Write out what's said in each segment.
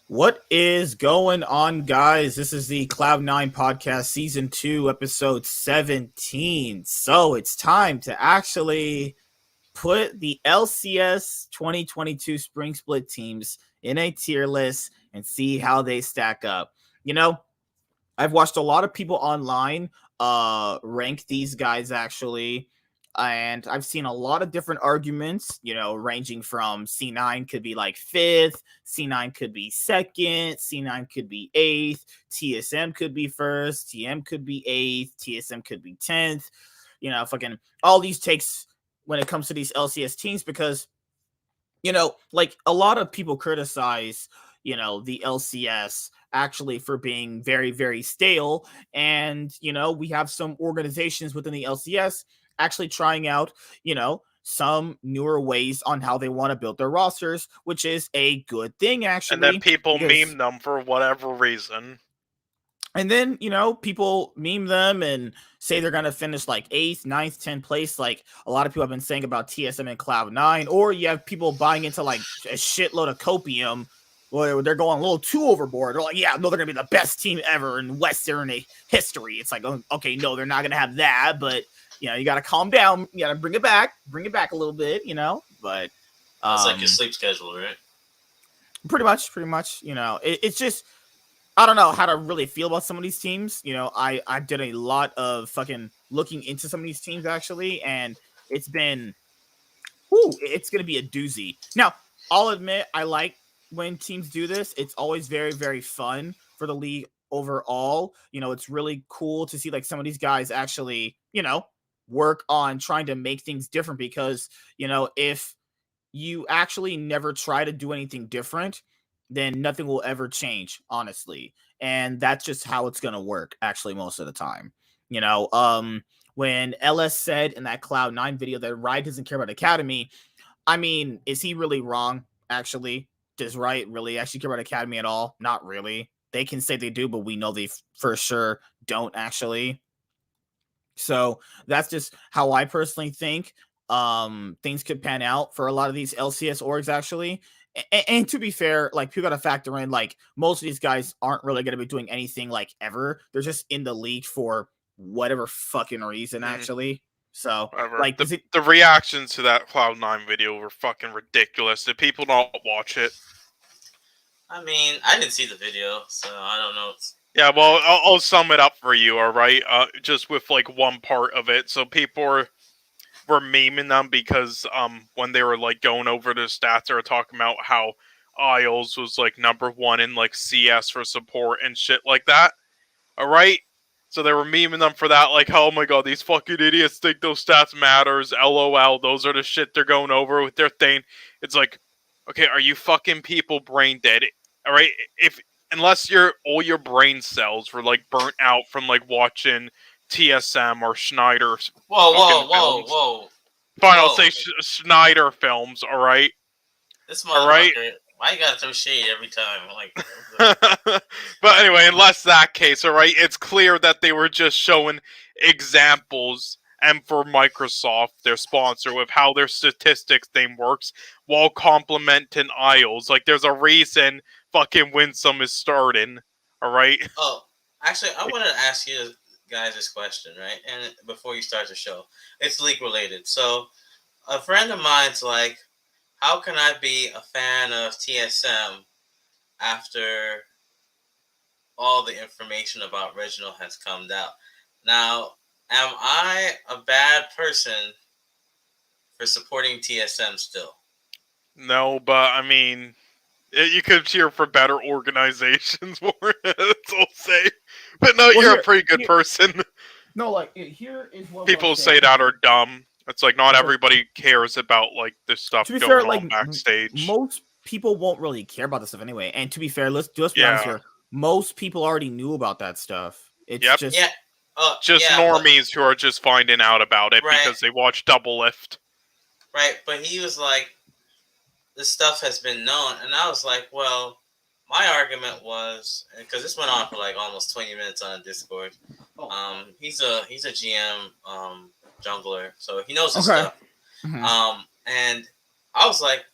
What is going on, guys? This is the Cloud9 podcast, season 2, episode 17. So it's time to actually put the LCS 2022 spring split teams in a tier list and see how they stack up. You know, I've watched a lot of people online rank these guys actually, and I've seen a lot of different arguments, ranging from C9 could be like 5th, C9 could be 2nd, C9 could be 8th, TSM could be 1st, TM could be 8th, TSM could be 10th. Fucking all these takes when it comes to these LCS teams because like a lot of people criticize, the LCS actually for being very, very stale. And, we have some organizations within the LCS actually trying out, some newer ways on how they want to build their rosters, which is a good thing, actually. And then people meme them for whatever reason. And then, people meme them and say they're going to finish like 8th, 9th, 10th place, like a lot of people have been saying about TSM and Cloud9. Or you have people buying into like a shitload of copium where they're going a little too overboard. They're like, yeah, no, they're going to be the best team ever in Western history. It's like, okay, no, they're not going to have that. But, you got to calm down. You got to bring it back a little bit, But it's like your sleep schedule, right? Pretty much. It's just, I don't know how to really feel about some of these teams. I did a lot of fucking looking into some of these teams actually, and it's been, it's going to be a doozy. Now, I'll admit I like when teams do this. It's always very, very fun for the league overall. It's really cool to see like some of these guys actually, work on trying to make things different because, if you actually never try to do anything different, then nothing will ever change, honestly. And that's just how it's going to work, actually, most of the time. When LS said in that Cloud9 video that Riot doesn't care about Academy, I mean, is he really wrong, actually? Does Riot really actually care about Academy at all? Not really. They can say they do, but we know they for sure don't, actually. So that's just how I personally think things could pan out for a lot of these LCS orgs, actually. And to be fair, like people got to factor in, like most of these guys aren't really going to be doing anything like ever. They're just in the league for whatever fucking reason, actually. So, whatever. like the reactions to that Cloud9 video were fucking ridiculous. Did people not watch it? I mean, I didn't see the video, so I don't know. Yeah, well, I'll sum it up for you, all right? Just with like one part of it. So people were memeing them because when they were like going over the stats, they were talking about how Isles was like #1 in like CS for support and shit like that. Alright? So they were memeing them for that, like, oh my god, these fucking idiots think those stats matters, LOL, those are the shit they're going over with their thing. It's like, okay, are you fucking people brain dead? Alright? Unless all your brain cells were like burnt out from like watching TSM or Schneider's. Whoa. Fine, I'll say Schneider films, alright? This motherfucker, right? Why you gotta throw shade every time? But anyway, unless that case, alright, it's clear that they were just showing examples, and for Microsoft, their sponsor, with how their statistics thing works, while complimenting Isles. Like, there's a reason fucking Winsome is starting, alright? Oh, actually, I wanted to ask you guys this question, right? And before you start the show, it's league related. So a friend of mine's like, how can I be a fan of TSM after all the information about Reginald has come out? Now, am I a bad person for supporting TSM still? No, but I mean, you could cheer for better organizations for it, that's all I'll say. But no, well, you're a pretty good person. No, like, here is what people say that are dumb. It's like not everybody cares about like this stuff going on like, backstage. Most people won't really care about this stuff anyway. And to be fair, let's be honest here. Most people already knew about that stuff. It's just normies who are just finding out about it because they watch Double Lift. Right, but he was like, this stuff has been known, and I was like, well, my argument was, because this went on for like almost 20 minutes on Discord. He's a GM jungler, so he knows his stuff. Mm-hmm. And I was like,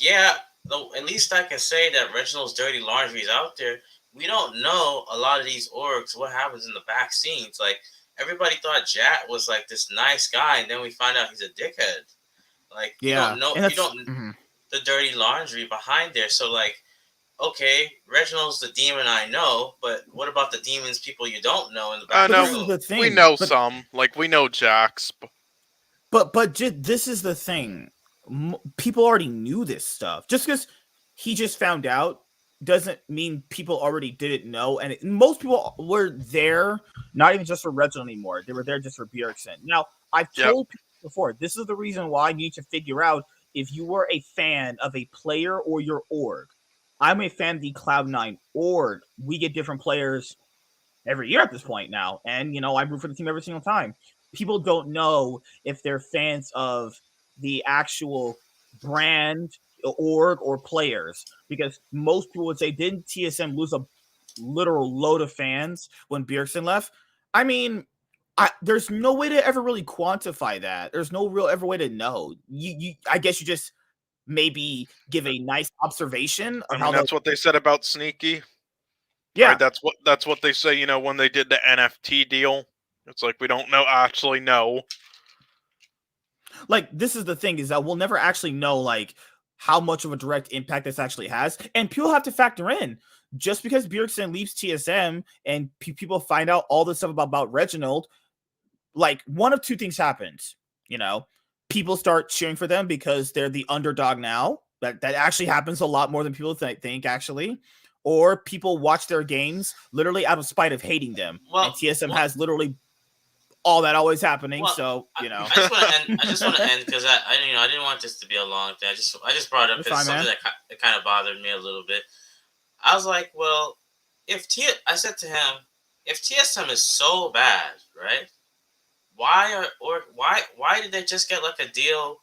yeah, though, at least I can say that Reginald's dirty laundry is out there. We don't know a lot of these orgs what happens in the back scenes. Like everybody thought Jat was like this nice guy, and then we find out he's a dickhead. Like you Yeah, don't know, and you that's don't the dirty laundry behind there. So like, okay, Reginald's the demon I know, but what about the demons people you don't know in the back? But this No, is the thing. we know but, some. Like, we know Jax. But this is the thing. People already knew this stuff. Just because he just found out doesn't mean people already didn't know. And most people were there, not even just for Reginald anymore. They were there just for Bjergsen. Now, I've told people before, this is the reason why you need to figure out if you were a fan of a player or your org. I'm a fan of the Cloud9 org. We get different players every year at this point now. And, I root for the team every single time. People don't know if they're fans of the actual brand, org, or players, because most people would say, didn't TSM lose a literal load of fans when Bjergsen left? I mean, there's no way to ever really quantify that. There's no real ever way to know. I guess you just maybe give a nice observation of how that's what they said about Sneaky. Yeah, right? That's what they say. When they did the NFT deal, it's like we don't actually know. Like, this is the thing, is that we'll never actually know like how much of a direct impact this actually has, and people have to factor in, just because Bjergsen leaves TSM and people find out all this stuff about Reginald, like one of two things happens. People start cheering for them because they're the underdog now. That actually happens a lot more than people think actually. Or people watch their games literally out of spite of hating them. And TSM has literally all that always happening. So I just want to end because I didn't want this to be a long thing. I just brought it up because it's something that kind of bothered me a little bit. I was like, well, I said to him, if TSM is so bad, right? Why did they just get like a deal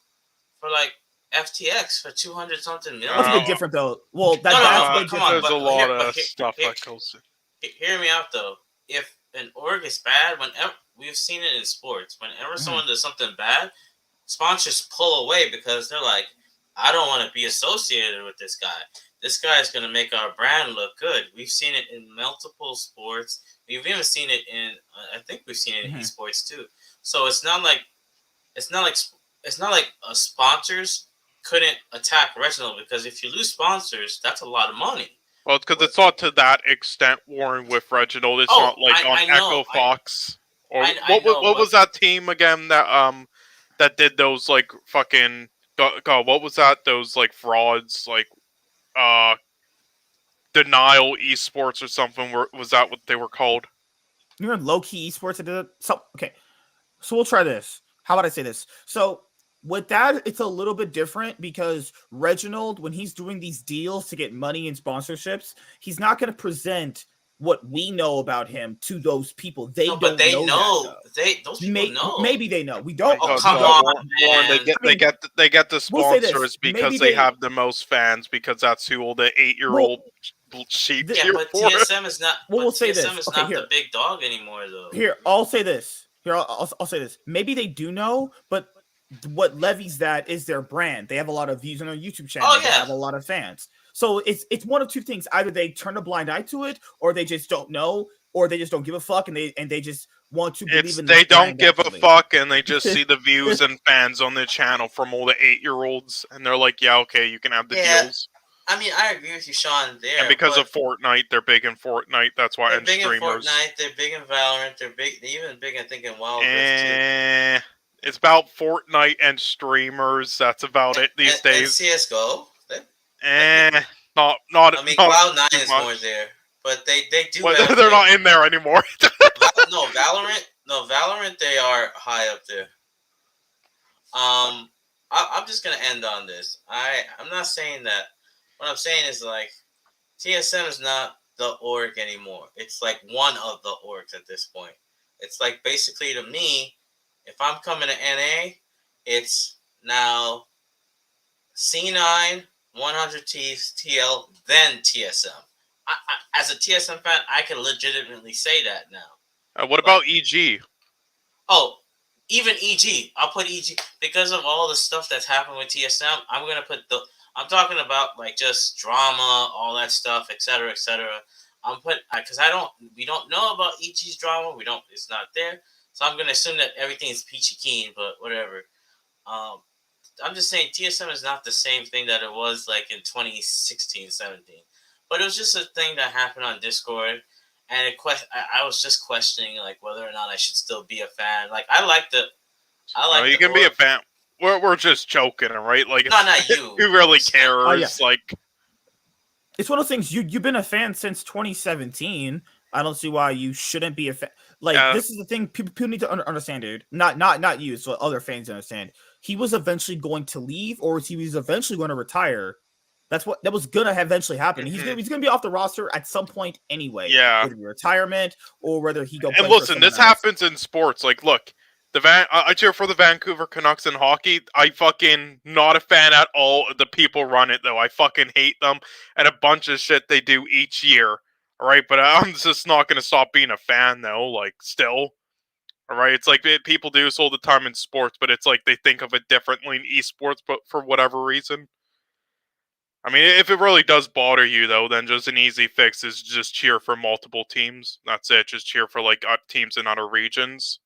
for like FTX for 200 something million? That's a bit different though. Well, come on, there's a lot of stuff that goes. Hear me out though. If an org is bad, whenever we've seen it in sports, whenever someone does something bad, sponsors pull away because they're like, I don't want to be associated with this guy. This guy is going to make our brand look good. We've seen it in multiple sports. We've even seen it in, I think we've seen it in esports too. So it's not like sponsors couldn't attack Reginald, because if you lose sponsors, that's a lot of money. Well, it's because it's not to that extent, Warren, with Reginald. It's not like on Echo Fox. Or what was that team again that did those like fucking God, what was that? Those like frauds, like Denial Esports or something. Was that what they were called? You're in low key esports. Okay, so we'll try this. How about I say this? So with that, it's a little bit different, because Reginald, when he's doing these deals to get money and sponsorships, he's not going to present what we know about him to those people. They know. Those people know. Maybe they know. We don't. Oh, come on, man. They get the sponsors because they have the most fans, because that's who all the 8-year-old sheep cheer but for. TSM is not. We'll say this. TSM is not the big dog anymore, though. Here, I'll say this. I'll say this. Maybe they do know, but what levies that is their brand. They have a lot of views on their YouTube channel. They have a lot of fans. So it's one of two things. Either they turn a blind eye to it, or they just don't know, or they just don't give a fuck, and they just want to believe in they don't give a fuck, and they just see the views and fans on the channel from all the 8-year-olds, and they're like, yeah, okay, you can have the deals. I mean, I agree with you, Sean, there. And because of Fortnite, they're big in Fortnite. That's why. They're big streamers. in Fortnite. They're big in Valorant. They're even big, I think, in Wild Rift too. It's about Fortnite and streamers. That's about it these days. And CS:GO. Not. I mean, Cloud9 is more there, but they do. Well, they're not in there anymore. No, Valorant. They are high up there. I'm just gonna end on this. I'm not saying that. What I'm saying is, like, TSM is not the org anymore. It's like one of the orgs at this point. It's like, basically, to me, if I'm coming to NA, it's now C9, 100 Thieves, TL, then TSM. As a TSM fan, I can legitimately say that now. What about EG? Oh, even EG. I'll put EG because of all the stuff that's happened with TSM. I'm gonna put I'm talking about like just drama, all that stuff, etc., etc. Because we don't know about Ichi's drama. It's not there. So I'm gonna assume that everything's peachy keen, but whatever. Um, I'm just saying TSM is not the same thing that it was like in 2016, 17. But it was just a thing that happened on Discord, and I was just questioning like whether or not I should still be a fan. Like I No, like you the can be a fan. We're just joking, right? Like, no, not you. who really Respect. Oh, yeah. cares? Like, It's one of those things. You've been a fan since 2017. I don't see why you shouldn't be a fan. Like, this is the thing people need to understand, dude. Not you, so other fans understand. He was eventually going to leave, or he was eventually going to retire. That was gonna eventually happen. Mhm. He's gonna be off the roster at some point anyway. Yeah. Whether it be retirement or whether he go. And play listen, for this someone else. happens in sports. Like, look, I cheer for the Vancouver Canucks in hockey. I fucking not a fan at all. The people run it though. I fucking hate them and a bunch of shit they do each year. All right, but I'm just not gonna stop being a fan though. Like, still. All right, it's like people do this all the time in sports, but it's like they think of it differently in esports, but for whatever reason. I mean, if it really does bother you, though, then just an easy fix is just cheer for multiple teams. That's it. Just cheer for like teams in other regions.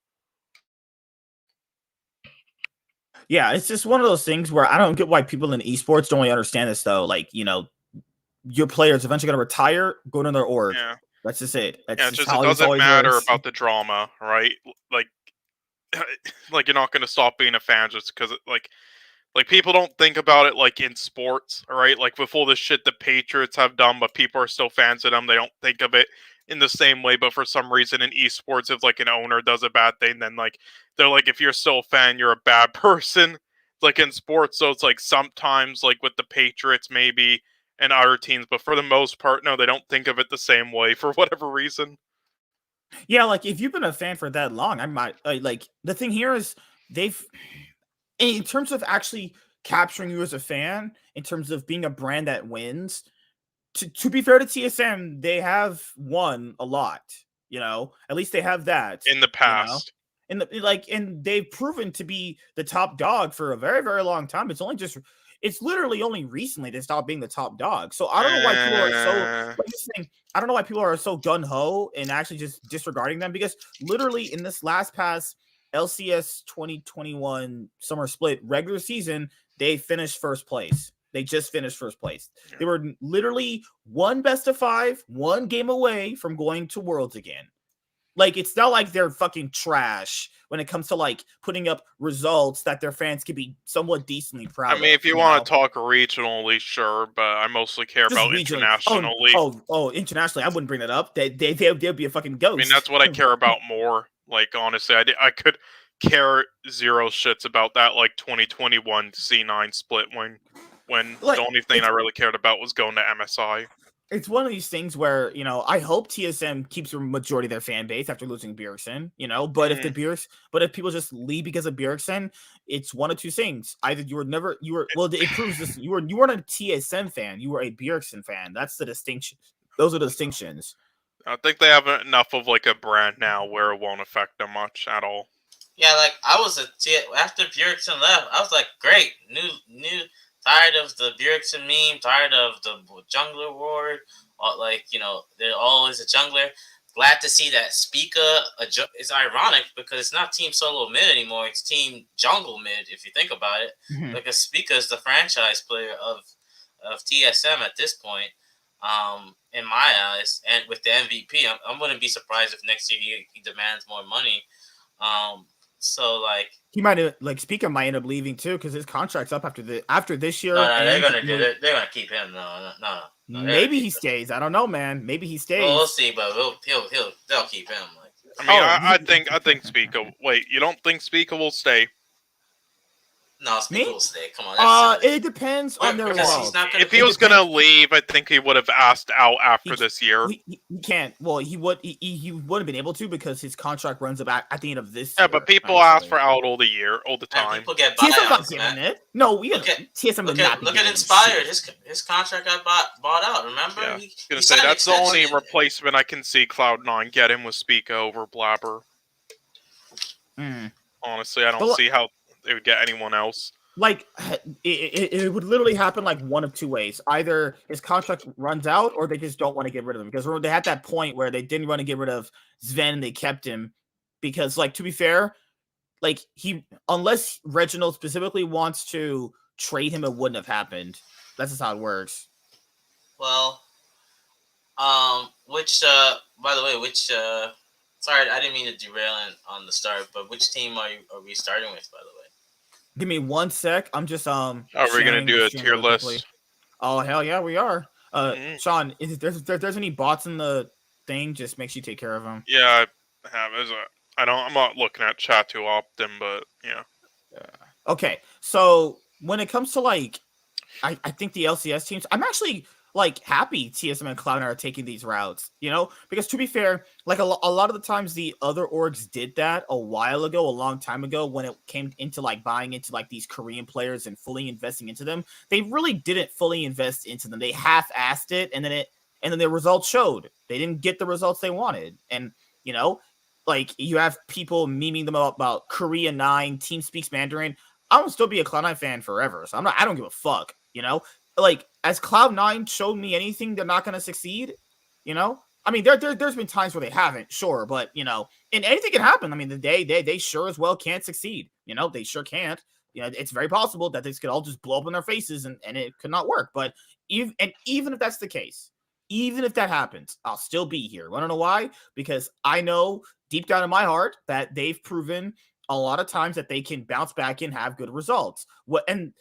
Yeah, it's just one of those things where I don't get why people in esports don't really understand this though. Like, your players eventually going to retire, go to their org. Yeah. That's just it. That's Yeah, just it how doesn't matter works. about the drama, right? Like, like you're not going to stop being a fan just because, like people don't think about it like in sports, all right? Like with all the shit the Patriots have done, but people are still fans of them. They don't think of it in the same way. But for some reason in esports, if like an owner does a bad thing, then like they're like, if you're still a fan, you're a bad person. Like in sports, so it's like sometimes like with the Patriots maybe and other teams, but for the most part, no, they don't think of it the same way for whatever reason. Yeah, like if you've been a fan for that long, I might like the thing here is they've in terms of actually capturing you as a fan, in terms of being a brand that wins. To be fair to TSM, they have won a lot. At least they have that In the past. And they've proven to be the top dog for a very, very long time. It's literally only recently they stopped being the top dog. So I don't know why people are so like this thing. I don't know why people are so gun ho and actually just disregarding them, because literally in this last past LCS 2021 summer split regular season, they finished first place. They just finished first place. Yeah. They were literally one best of 5, one game away from going to Worlds again. Like, it's not like they're fucking trash when it comes to like putting up results that their fans could be somewhat decently proud of. I mean, if you want to talk regionally, sure, but I mostly care Just about regionally. internationally. Internationally, I wouldn't bring that up. They'd be a fucking ghost. I mean, that's what I care about more. Like, honestly, I could care zero shits about that, like, 2021 C9 split when Like, the only thing I really cared about was going to MSI. It's one of these things where, I hope TSM keeps the majority of their fan base after losing Bjergsen, but if people just leave because of Bjergsen, it's one of two things. Either it proves this, you weren't a TSM fan, you were a Bjergsen fan. That's the distinction. Those are the distinctions. I think they have enough of, like, a brand now where it won't affect them much at all. Yeah, like after Bjergsen left, I was like, great, new. Tired of the Bjergsen meme, tired of the jungler war. They're always a jungler. Glad to see that Spica. It's ironic because it's not Team Solo mid anymore. It's Team Jungle mid, if you think about it. Mm-hmm. Because Spica is the franchise player of TSM at this point, in my eyes. And with the MVP, I wouldn't be surprised if next year he demands more money. So like he might Spica might end up leaving too because his contract's up after this year. No, they're gonna do it. They're gonna keep him. No. Maybe he stays. I don't know, man. Maybe he stays. Well, we'll see, but they'll keep him. I think Spica. Wait, you don't think Spica will stay? No, Spica will stay. Come on. It depends on their role. If he was gonna leave, I think he would have asked out after this year. He can't. Well, he would have been able to because his contract runs about at the end of this year. Yeah, but people ask for out all the time. And people get TSM not giving it. No, TSM look at Inspired. His contract got bought out. Remember? Yeah. I was gonna say that's the only replacement I can see Cloud9 get him with Spica over Blabber. Honestly, I don't see how they would get anyone else. like it would literally happen like one of two ways. Either his contract runs out or they just don't want to get rid of him. Because they had that point where they didn't want to get rid of Sven and they kept him because, like, to be fair, like, unless Reginald specifically wants to trade him, it wouldn't have happened. That's just how it works. Well, by the way, sorry, I didn't mean to derail on the start, but which team are we starting with, by the way? Give me 1 sec. I'm just Are we gonna do a tier list? Oh hell yeah, we are. Mm-hmm. Sean, if there's any bots in the thing, just make sure you take care of them. Yeah, I have. I'm not looking at chat too often, but yeah. Okay, so when it comes to like, I think the LCS teams, I'm actually like happy TSM and Cloud9 are taking these routes, because to be fair, like a lot of the times the other orgs did that a while ago, a long time ago, when it came into like buying into like these Korean players and fully investing into them. They really didn't fully invest into them. They half-assed it, and then the results showed. They didn't get the results they wanted, and like you have people memeing them about Korea 9, Team Speaks Mandarin. I will still be a Cloud9 fan forever, so I don't give a fuck, Like, as Cloud9 showed me anything, they're not going to succeed, I mean, there's been times where they haven't, sure, but, and anything can happen. I mean, they sure as well can't succeed, they sure can't. It's very possible that this could all just blow up in their faces and it could not work. But even if that's the case, even if that happens, I'll still be here. Want to know why? Because I know deep down in my heart that they've proven a lot of times that they can bounce back and have good results. And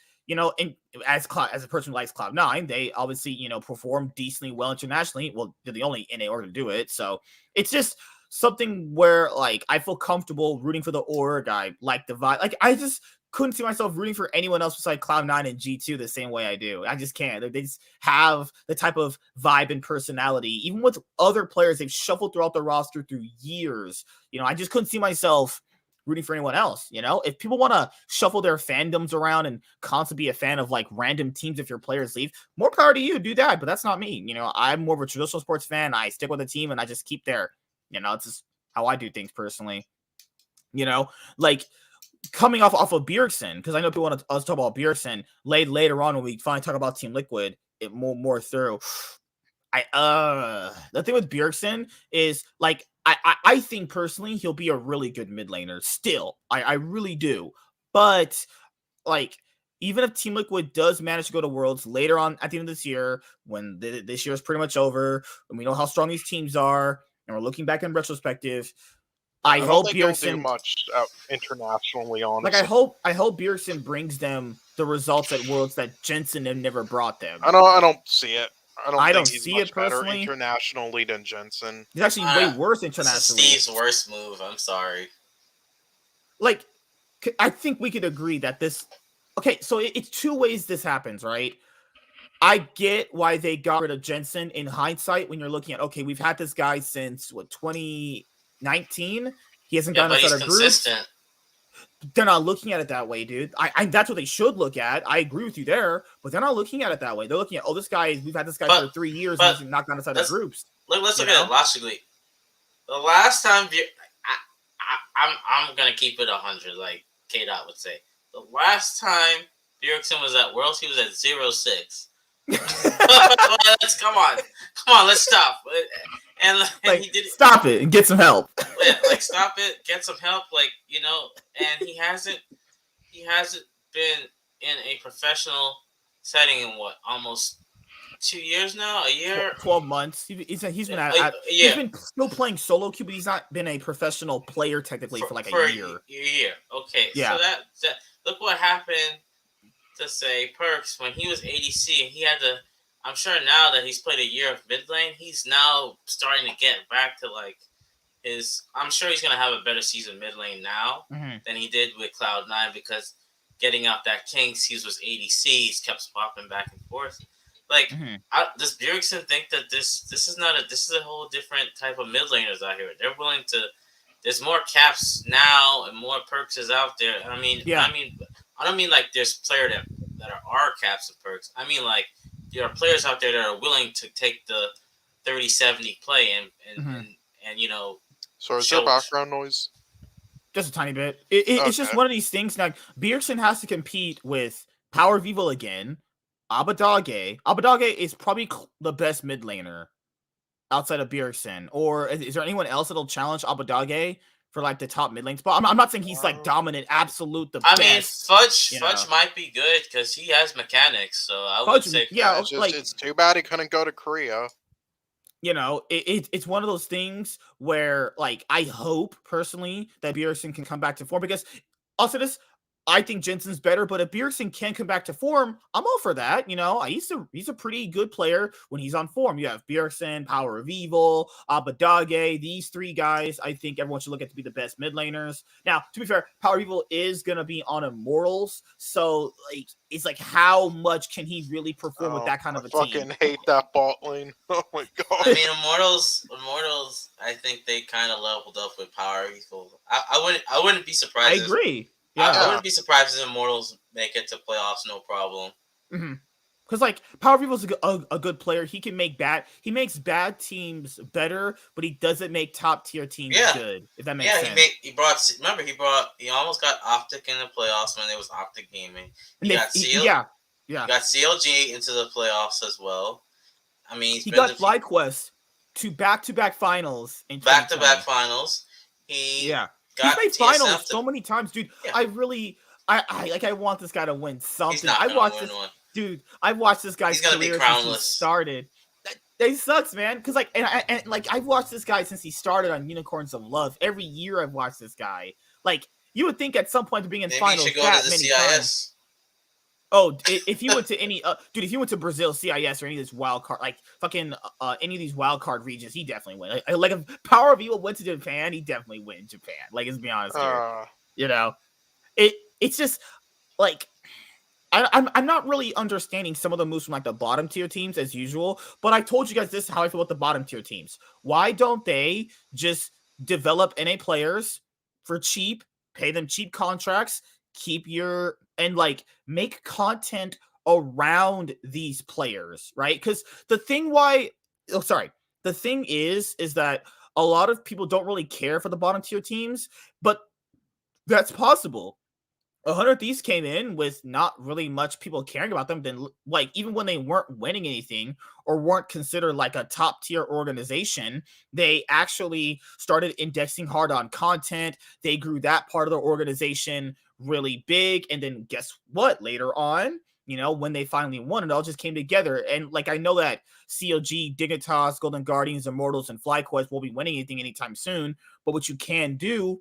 as a person who likes Cloud9, they obviously, perform decently well internationally. Well, they're the only NA org to do it. So it's just something where, like, I feel comfortable rooting for the org. I like the vibe. Like, I just couldn't see myself rooting for anyone else besides Cloud9 and G2 the same way I do. I just can't. They just have the type of vibe and personality. Even with other players they've shuffled throughout the roster through years, I just couldn't see myself rooting for anyone else. If people want to shuffle their fandoms around and constantly be a fan of like random teams if your players leave, more power to you, do that. But that's not me. I'm more of a traditional sports fan. I stick with the team and I just keep there. It's just how I do things personally. Like coming off of Bjergsen, because I know people want us to talk about Bjergsen later on when we finally talk about Team Liquid it more thorough. The thing with Bjergsen is like I think personally he'll be a really good mid laner still. I really do. But like even if Team Liquid does manage to go to Worlds later on at the end of this year, when this year is pretty much over, and we know how strong these teams are, and we're looking back in retrospective, I hope Bjergsen do much internationally. Honestly, like I hope Bjergsen brings them the results at Worlds that Jensen never brought them. I don't see it. I don't see it personally internationally than Jensen. He's actually way worse internationally. This is Steve's worst move. I'm sorry. Like, I think we could agree that this. Okay, so it's two ways this happens, right? I get why they got rid of Jensen in hindsight when you're looking at, okay, we've had this guy since 2019. He hasn't gotten us out of groups. They're not looking at it that way, dude. I that's what they should look at. I agree with you there, but they're not looking at it that way. They're looking at, this guy, we've had this guy for 3 years and he's not gotten us out of groups. Let's look at it logically. The last time I'm gonna keep it 100, like K-Dot would say. The last time Bjergsen was at Worlds, he was at 0-6. Come on, let's stop. And he did stop it and get some help. Stop it, get some help, and he hasn't been in a professional setting in almost 2 years now, a year, 12 months. He's been he's been still playing solo queue, but he's not been a professional player technically for like a year. Okay, yeah. So that look what happened to say Perks when he was ADC. He had to. I'm sure now that he's played a year of mid lane, he's now starting to get back to like his. I'm sure he's gonna have a better season mid lane now than he did with Cloud9 because getting out that Kings, he was ADC, he's kept swapping back and forth. Like, does Bjergsen think that this is a whole different type of mid laners out here? They're willing to. There's more caps now and more perks is out there. I don't mean like there's players that are caps and perks. I mean like there are players out there that are willing to take the 30-70 play and So is there background noise? Just a tiny bit. It's just Okay. one of these things. Now, Bjergsen has to compete with Power of Evil again. Abadage. Abadage is probably the best mid laner outside of Bjergsen. Or is there anyone else that'll challenge Abadage for like the top mid lane spot? I'm not saying he's like dominant, absolute, the I best. mean, Fudge know. might be good because he has mechanics. So I would Fudge, say yeah, Fudge. It's just like- it's too bad he couldn't go to Korea. You know, it's one of those things where, like, I hope personally that Bjergsen can come back to form, because also this, I think Jensen's better, but if Bjergsen can come back to form, I'm all for that. You know, he's a pretty good player when he's on form. You have Bjergsen, Power of Evil, Abadage, these three guys. I think everyone should look at to be the best mid laners. Now, to be fair, Power of Evil is gonna be on Immortals, so like it's like how much can he really perform with that kind of a I fucking team? hate that bot lane. Oh my god. I mean, Immortals. I think they kind of leveled up with Power Evil. I wouldn't be I surprised. agree. I wouldn't be surprised if Immortals make it to playoffs, no problem. Because like Power of Evil's a good player. He makes bad teams better, but he doesn't make top tier teams good. If that makes sense. He almost got Optic in the playoffs when it was Optic Gaming. He got CLG into the playoffs as well. I mean, he got FlyQuest to back-to-back finals in back-to-back finals. He's made finals so many times, dude. Yeah. I want this guy to win something. He's not gonna win one. Dude, I've watched this guy's career since he started. That sucks, man. Because like, and like, I've watched this guy since he started on Unicorns of Love. Every year I've watched this guy. Like, you would think at some point to being in finals that many times. Oh, if he went to any, dude, if he went to Brazil, CIS, or any of this wild card, like fucking any of these wild card regions, he definitely win. Like if Power of Evil went to Japan, he definitely win Japan. Like, let's be honest here. You know, it's just like I'm not really understanding some of the moves from like the bottom tier teams as usual. But I told you guys this how I feel about the bottom tier teams. Why don't they just develop NA players for cheap, pay them cheap contracts, and like make content around these players, right? Because the thing is that a lot of people don't really care for the bottom tier teams, but that's possible. 100 Thieves came in with not really much people caring about them. Then, like, even when they weren't winning anything or weren't considered like a top tier organization, they actually started indexing hard on content. They grew that part of the organization really big. And then guess what? Later on, you know, when they finally won, it all just came together. And like, I know that CLG, Dignitas, Golden Guardians, Immortals, and FlyQuest won't be winning anything anytime soon. But what you can do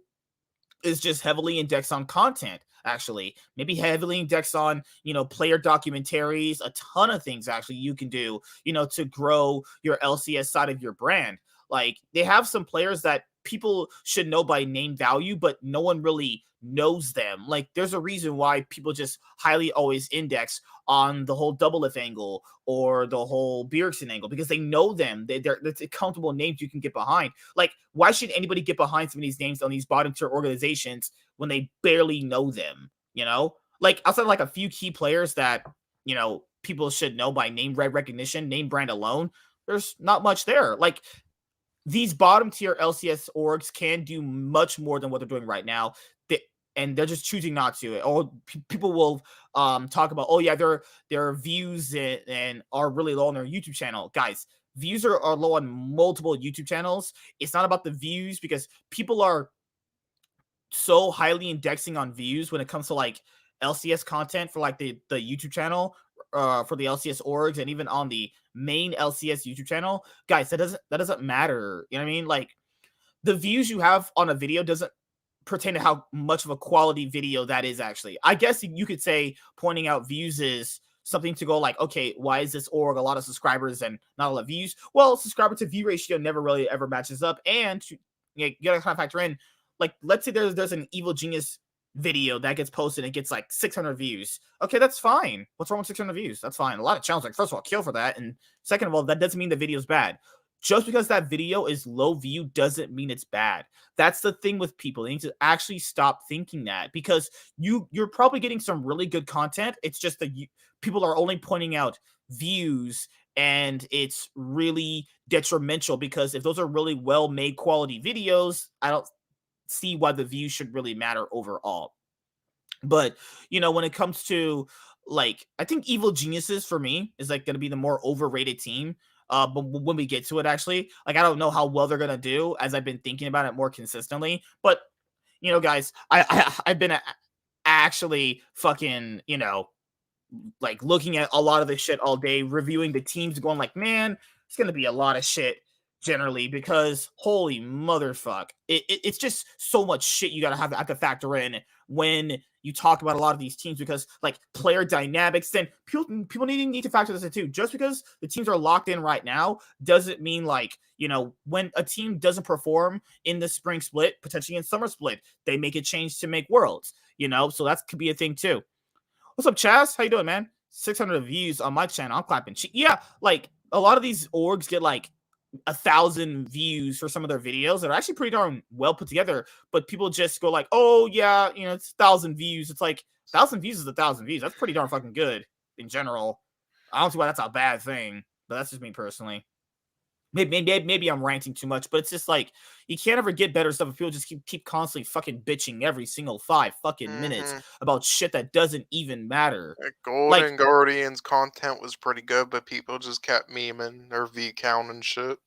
is just heavily index on content. Actually, maybe heavily index on, you know, player documentaries, a ton of things actually you can do, you know, to grow your LCS side of your brand. Like, they have some players that people should know by name value, but no one really knows them. Like, there's a reason why people just highly always index on the whole Double Lift angle or the whole Bjergsen angle, because they know them. They're comfortable names you can get behind. Like, why should anybody get behind some of these names on these bottom tier organizations when they barely know them? You know, like, outside of like a few key players that, you know, people should know by name recognition, name brand alone, there's not much there. Like, these bottom tier LCS orgs can do much more than what they're doing right now. And they're just choosing not to. Or people will talk about, oh yeah, their views and are really low on their YouTube channel. Guys, views are low on multiple YouTube channels. It's not about the views, because people are so highly indexing on views when it comes to like LCS content for like the YouTube channel, for the LCS orgs, and even on the main LCS YouTube channel. Guys, that doesn't matter. You know what I mean? Like, the views you have on a video doesn't pertain to how much of a quality video that is actually. I guess you could say pointing out views is something to go like, okay, why is this org a lot of subscribers and not a lot of views? Well, subscriber to view ratio never really ever matches up. And you gotta kind of factor in, like, let's say there's an Evil Genius video that gets posted and it gets like 600 views. Okay, that's fine. What's wrong with 600 views? That's fine. A lot of channels, like, first of all, kill for that. And second of all, that doesn't mean the video's bad. Just because that video is low view doesn't mean it's bad. That's the thing with people. They need to actually stop thinking that, because you're probably getting some really good content. It's just that people are only pointing out views, and it's really detrimental, because if those are really well-made quality videos, see why the views should really matter overall. But, when it comes to, like, I think Evil Geniuses for me is like going to be the more overrated team. But when we get to it, actually, like, I don't know how well they're going to do as I've been thinking about it more consistently. But, guys, I've been actually fucking, like looking at a lot of this shit all day, reviewing the teams, going like, man, it's gonna be a lot of shit generally because holy motherfuck, it's just so much shit you gotta have to factor in when you talk about a lot of these teams because like player dynamics. Then people need to factor this in too. Just because the teams are locked in right now doesn't mean like when a team doesn't perform in the spring split, potentially in summer split, they make a change to make worlds. So that could be a thing too. What's up, Chaz? How you doing, man? 600 views on my channel. I'm clapping. Yeah, like a lot of these orgs get like 1,000 views for some of their videos that are actually pretty darn well put together. But people just go like, "Oh yeah, it's 1,000 views." It's like 1,000 views is 1,000 views. That's pretty darn fucking good in general. I don't see why that's a bad thing, but that's just me personally. Maybe I'm ranting too much, but it's just like you can't ever get better stuff if people just keep constantly fucking bitching every single 5 fucking minutes about shit that doesn't even matter. Golden Guardians content was pretty good, but people just kept memeing their view count and shit.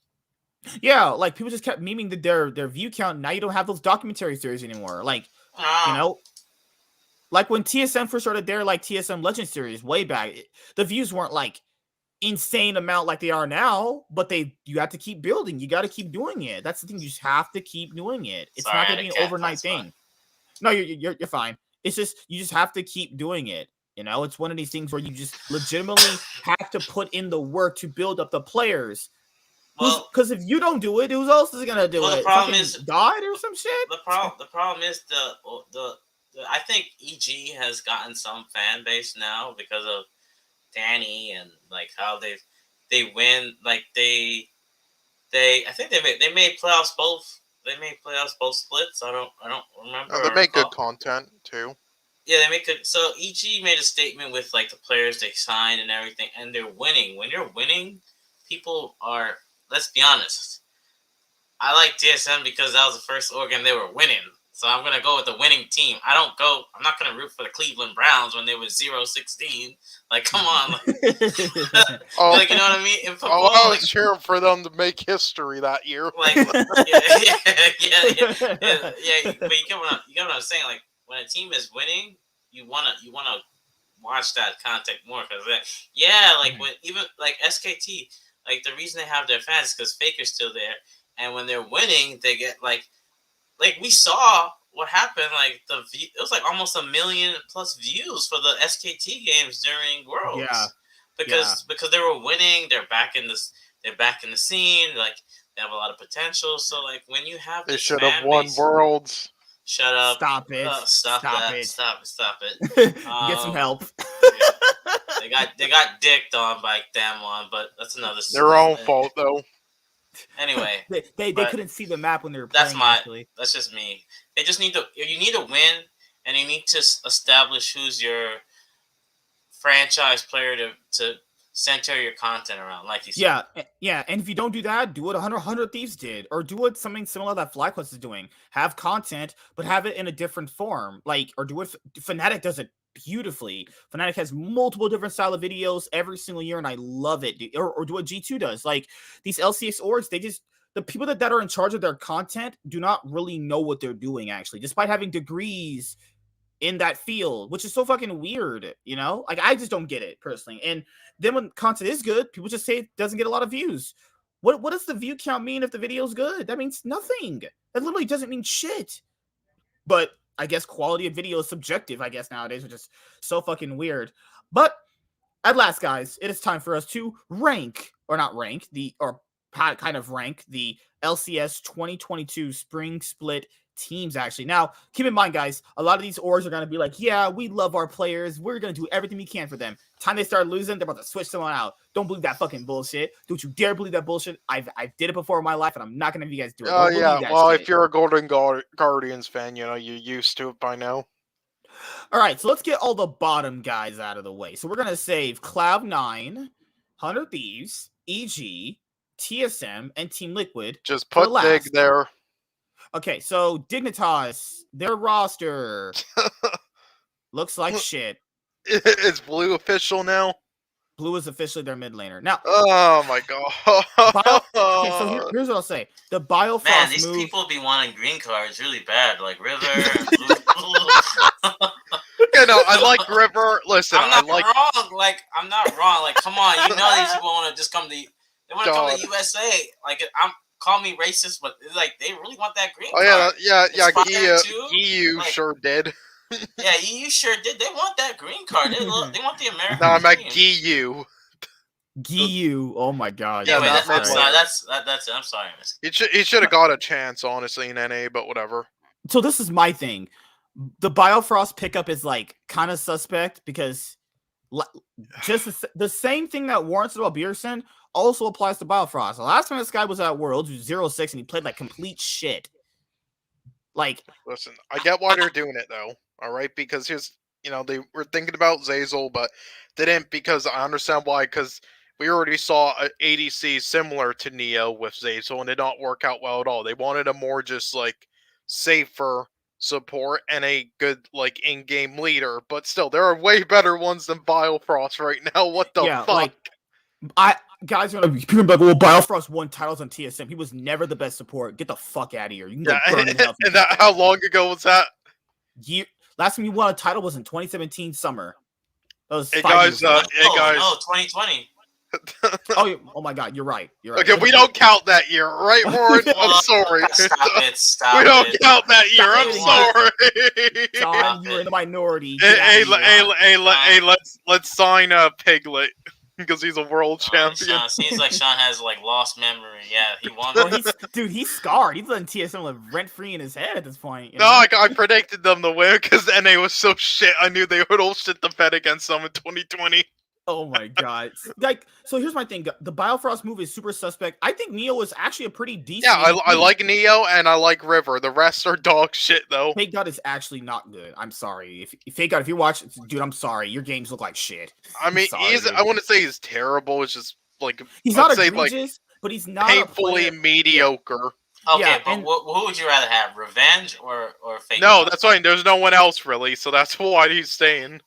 Yeah, like people just kept memeing their view count. Now you don't have those documentary series anymore. Like, like when TSM first started their like TSM Legend series way back, the views weren't like insane amount like they are now, but you have to keep building. You got to keep doing it. That's the thing. You just have to keep doing it. It's not going to be an overnight thing. No, you're fine. It's just you just have to keep doing it. It's one of these things where you just legitimately have to put in the work to build up the players. Well, because if you don't do it, who else is going to do it? The problem is died or some shit. The problem is the I think EG has gotten some fan base now because of Danny and like how they win, like I think they made playoffs both. They made playoffs both splits. I don't remember. They make good content too. Yeah, they make good. So EG made a statement with like the players they signed and everything, and they're winning. When you're winning, people are. Let's be honest. I like DSM because that was the first organ they were winning. So I'm going to go with the winning team. I'm not going to root for the Cleveland Browns when they were 0-16. Like, come on. Like, like, you know what I mean? In football, I was cheering for them to make history that year. Like, yeah. But you get what I'm saying? Like, when a team is winning, you want to watch that content more. Because, when even, like, SKT, like, the reason they have their fans is because Faker's still there. And when they're winning, they get, like we saw what happened. Like it was like almost 1 million plus views for the SKT games during Worlds. Yeah, because they were winning. They're back in the scene. Like they have a lot of potential. So like when you have they should have won Worlds. Shut up! Stop it! Stop it! Get some help. Yeah. They got dicked on by Damwon, but that's another story. Their own fault though. Anyway, they couldn't see the map when they were playing. That's just me. They just need to. You need to win, and you need to establish who's your franchise player to center your content around, like you said. Yeah. And if you don't do that, do what 100 Thieves did, or do what something similar that FlyQuest is doing. Have content, but have it in a different form. Like, or do what Fnatic does it beautifully. Fnatic has multiple different style of videos every single year, and I love it. Or do what G2 does. Like these LCS orgs, the people that are in charge of their content do not really know what they're doing, actually, despite having degrees in that field, which is so fucking weird, Like, I just don't get it, personally. And then when content is good, people just say it doesn't get a lot of views. What does the view count mean if the video is good? That means nothing. That literally doesn't mean shit. But I guess quality of video is subjective, I guess, nowadays, which is so fucking weird. But at last, guys, it is time for us to rank the LCS 2022 Spring Split teams, actually. Now, keep in mind, guys, a lot of these orgs are going to be like, yeah, we love our players. We're going to do everything we can for them. Time they start losing, they're about to switch someone out. Don't believe that fucking bullshit. Don't you dare believe that bullshit. I've did it before in my life, and I'm not going to have you guys do it. Oh, yeah. Well, if you're a Golden Guardians fan, you're used to it by now. All right, so let's get all the bottom guys out of the way. So we're going to save Cloud9, 100 Thieves, EG, TSM, and Team Liquid. Just put Dig there. Okay, so Dignitas, their roster looks like shit. Is Blue official now? Blue is officially their mid laner. Now, Oh my okay, so god. here's what I'll say. The Man, Biofrost these move. people be wanting green cards really bad, like River and Blue. You know, I like River. Listen, I'm I not like wrong. Like, I'm not wrong. Like, come on, you know these people want to just come to. They want to come God. to USA. Like, call me racist, but it's like they really want that green Oh card. yeah, Inspired too. EU Like, sure did. yeah, you sure did. They want that green card. They want the American No, I'm at dream. GU. Giyu. Oh my god. Yeah, Anyway, not I'm mid sorry. laner. That's it. I'm sorry, Miss. He should have got a chance, honestly, in NA, but whatever. So this is my thing. The Biofrost pickup is like kind of suspect because just the same thing that warrants about Bjergsen also applies to Biofrost. The last time this guy was at Worlds, he was 0-6 and he played like complete shit. Like, Listen, I get why they're doing it though. All right, because they were thinking about Zazel, but didn't, because I understand why. Because we already saw an ADC similar to Neo with Zazel, and it did not work out well at all. They wanted a more just like safer support and a good like in-game leader, but still, there are way better ones than Biofrost right now. What the yeah, fuck? like guys are gonna be like, well, Biofrost won titles on TSM. He was never the best support. Get the fuck out of here. You can go burn in hell. if you And that, think how long ago was that? last time you won a title was in 2017 summer. That was Hey 5 guys, years ago. hey guys. No, 2020. Oh my god, you're right. You're right. Okay, we don't count that year, right, Warren? I'm sorry. Stop We don't it. count that year. I'm Stop sorry. John, you were in the minority. Hey, Get out of here. let's sign Piglet because he's a world champion. Sean, seems like Sean has like lost memory. Yeah, he won. Well, he's scarred. He's letting TSM live rent free in his head at this point. You No, know? I predicted them to win because NA was so shit. I knew they would all shit the bed against them in 2020. Oh my god! Like, so here's my thing. The Biofrost move is super suspect. I think Neo is actually a pretty decent. Yeah, I like Neo and I like River. The rest are dog shit though. Fake God is actually not good. I'm sorry. If Fake God, if you watch, dude, I'm sorry. Your games look like shit. I mean, sorry, dude. I wouldn't say he's terrible. It's just like He's I'd not say, egregious, but he's not painfully mediocre. Okay, Yeah, but and- who would you rather have, Revenge or Fake? No, God? that's fine. There's no one else really, so that's why he's staying.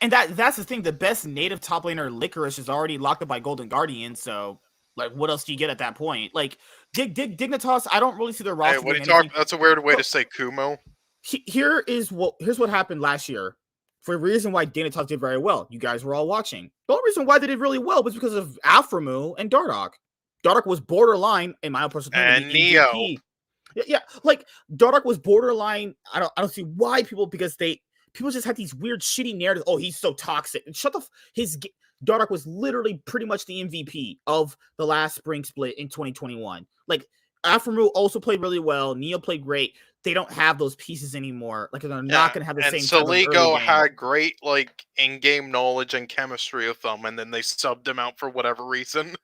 And that's the thing. The best native top laner, Licorice, is already locked up by Golden Guardian. So, like, what else do you get at that point? Like, Dignitas, I don't really see their roster. Hey, what are doing you talking? anything. That's a weird way to say Kumo. Here's what happened last year. For a reason why Dignitas did very well. You guys were all watching. The only reason why they did really well was because of Alframu and Dardoch. Dardoch was borderline, in my own personal opinion, And the Neo. MVP. Yeah, like Dardoch was borderline. I don't see why people just had these weird shitty narratives. Oh, he's so toxic. And Dardoch was literally pretty much the MVP of the last spring split in 2021. Like, Alframu also played really well. Neo played great. They don't have those pieces anymore. Like, they're not going to have the same. And Soligo had great like in-game knowledge and chemistry with them, and then they subbed him out for whatever reason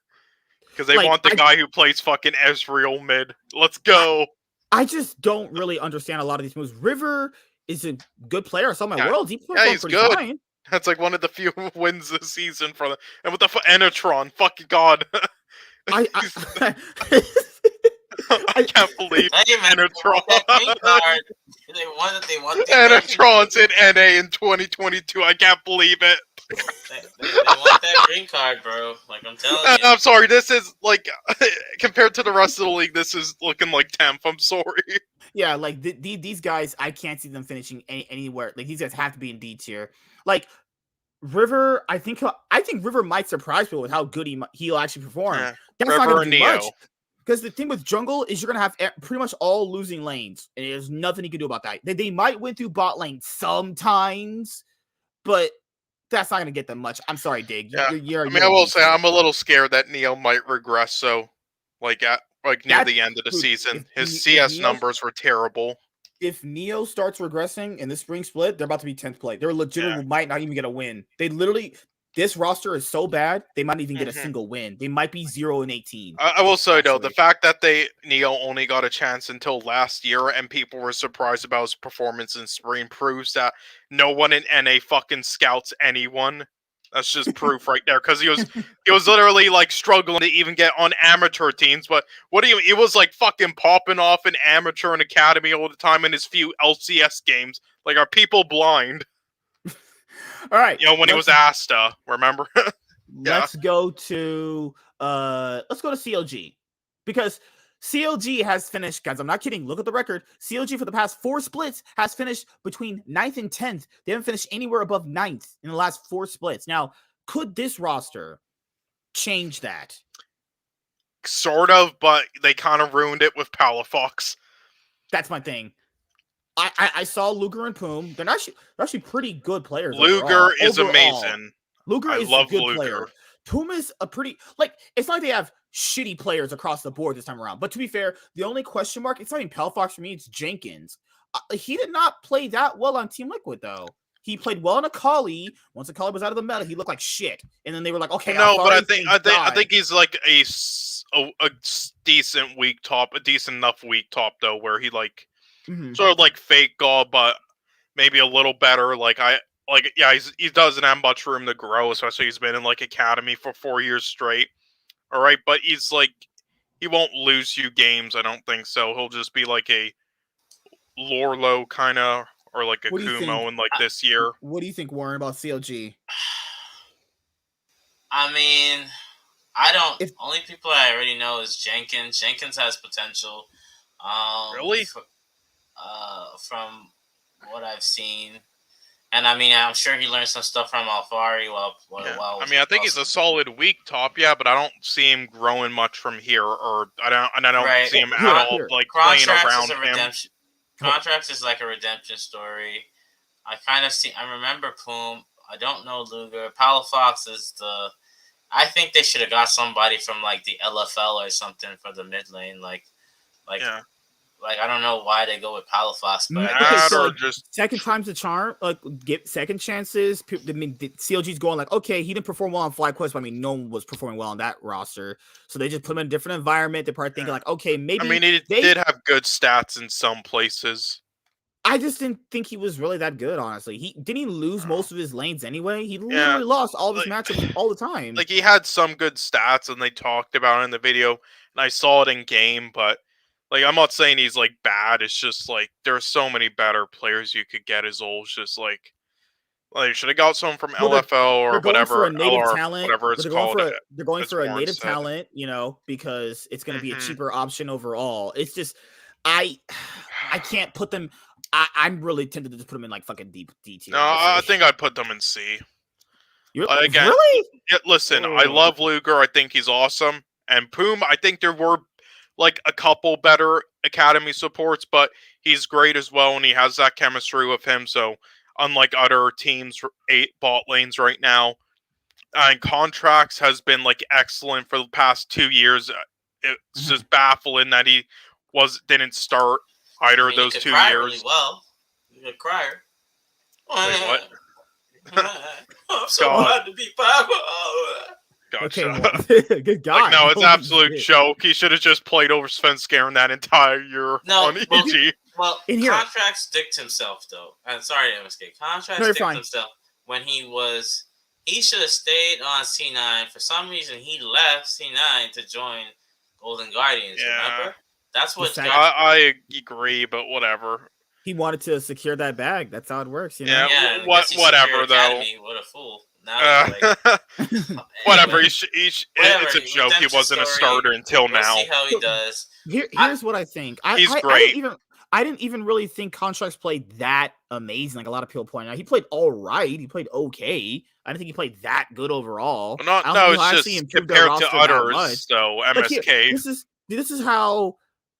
because they want the guy who plays fucking Ezreal mid. Let's go. I just don't really understand a lot of these moves. River is a good player. I saw my Worlds. He's good. Fine. That's like one of the few wins this season for them. And with the Enatron, fucking god. I can't believe Enatron. Enatron's in NA in 2022. I can't believe it. They want that green card, bro. Like, I'm telling you. I'm sorry. This is like compared to the rest of the league. This is looking like 10th. I'm sorry. Yeah, like these guys, I can't see them finishing anywhere. Like, these guys have to be in D tier. Like, River, I think River might surprise people with how good he'll actually perform. Yeah. That's River not going to do Neo. much. Because the thing with jungle is you're going to have pretty much all losing lanes. And there's nothing you can do about that. They might win through bot lane sometimes, but that's not going to get them much. I'm sorry, Dig. Yeah. I will say I'm a little scared that Neo might regress. So, like near the end of the season, his CS numbers were terrible. If Neo starts regressing in the spring split, they're about to be 10th play. They're legitimately might not even get a win. This roster is so bad, they might even get a single win. They might be 0-18. I will say, though, the fact that Neo only got a chance until last year and people were surprised about his performance in spring proves that no one in NA fucking scouts anyone. That's just proof right there, because he was literally like struggling to even get on amateur teams. But what do you? He was like fucking popping off in amateur and academy all the time in his few LCS games. Like, are people blind? All right. When he was Asta, remember? Let's go to CLG, because CLG has finished, guys, I'm not kidding, look at the record. CLG for the past 4 splits has finished between 9th and 10th. They haven't finished anywhere above 9th in the last 4 splits. Now, could this roster change that? Sort of, but they kind of ruined it with Palafox. That's my thing. I saw Luger and Poom. They're actually pretty good players. Luger is amazing. Luger is love a good Luger. player. Poom is a pretty, like, it's not like they have shitty players across the board this time around. But to be fair, the only question mark, it's not even Palafox for me, it's Jenkins. He did not play that well on Team Liquid, though. He played well in Akali. Once Akali was out of the meta, he looked like shit. And then they were like, okay, no, but I think he's like a decent weak top, a decent enough weak top though, where he like sort of like fake God, but maybe a little better. He doesn't have much room to grow, especially he's been in like academy for 4 years straight. All right, but he's like, he won't lose you games. I don't think so. He'll just be like a Lorlo kind of, or like a Kumo in like this year. What do you think, Warren, about CLG? I mean, only people I already know is Jenkins. Jenkins has potential. Really? From what I've seen. And I mean, I'm sure he learned some stuff from Alfari I think he's a solid weak top, but I don't see him growing much from here, or I don't see him at all like playing around him. Contracts is like a redemption story. I remember Poom. I don't know Luger. Palafox is I think they should have got somebody from like the LFL or something for the mid lane. Like, I don't know why they go with Palafox, but just second time's the charm. Like, get second chances. I mean, CLG's going like, okay, he didn't perform well on FlyQuest, but I mean, no one was performing well on that roster. So they just put him in a different environment. They're probably thinking like, okay, maybe. I mean, he did have good stats in some places. I just didn't think he was really that good, honestly. He didn't lose most of his lanes anyway. He literally lost all of his matchups all the time. Like, he had some good stats, and they talked about it in the video, and I saw it in game, but like, I'm not saying he's like bad. It's just like there's so many better players you could get as old. Just like should have got someone from LFL or whatever, for a native talent. Whatever it's called. They're going for a native talent, because it's going to be a cheaper option overall. It's just I can't put them. I'm really tempted to just put them in like fucking D tier. No, I think I'd put them in C. Again, really? Yeah, listen, I love Luger. I think he's awesome. And Poom, I think there were like a couple better academy supports, but he's great as well, and he has that chemistry with him. So unlike other teams, 8 bot lanes right now, and Contracts has been like excellent for the past 2 years. It's just baffling that he didn't start either of those 2 years. Really well, you're a crier. Wait, what? I'm so glad to be Papa. Gotcha. Okay, good God. No, it's absolute joke. He should have just played over Svenskeren that entire year on EG. Well, Contracts dicked himself, though. I'm sorry, MSK. Contracts dicked himself when he should have stayed on C9. For some reason, he left C9 to join Golden Guardians, remember? That's what I agree, but whatever. He wanted to secure that bag. That's how it works, Yeah, whatever, though. What a fool. Now whatever. It's a joke. He wasn't a starter until now. See how he does. Here's what I think. He's great. I didn't even really think Contracts played that amazing. Like a lot of people point out, he played all right. He played okay. I didn't think he played that good overall. It's just compared to others. So MSK.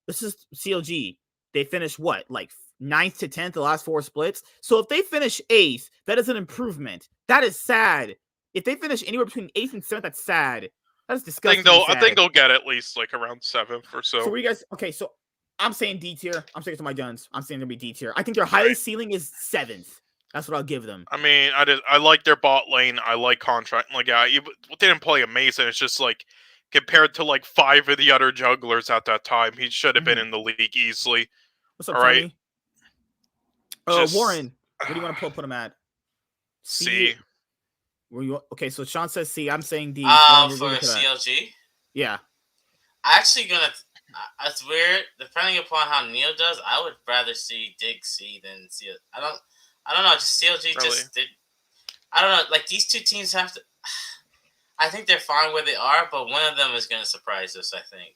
This is CLG. They finished what, like 9th to 10th the last 4 splits. So if they finish 8th, that is an improvement. That is sad. If they finish anywhere between 8th and 7th, that's sad. That is disgusting. I think they'll get at least like around 7th or so. So what you guys? Okay, so I'm saying D tier. I'm sticking to my guns. I'm saying they'll be D tier. I think their highest ceiling is 7th. That's what I'll give them. I mean, I like their bot lane. I like Contract. Like, they didn't play amazing. It's just like compared to like 5 of the other jugglers at that time, he should have been in the league easily. What's up, Tony? Warren, what do you want to put him at? C. Okay, so Sean says C. I'm saying D. Warren, you're For agreeing to that. CLG, Yeah. actually gonna. It's weird. Depending upon how Neo does, I would rather see Dig C than CLG. I don't know. Just CLG Really? just did. I don't know. Like these two teams have to. I think they're fine where they are, but one of them is gonna surprise us. I think.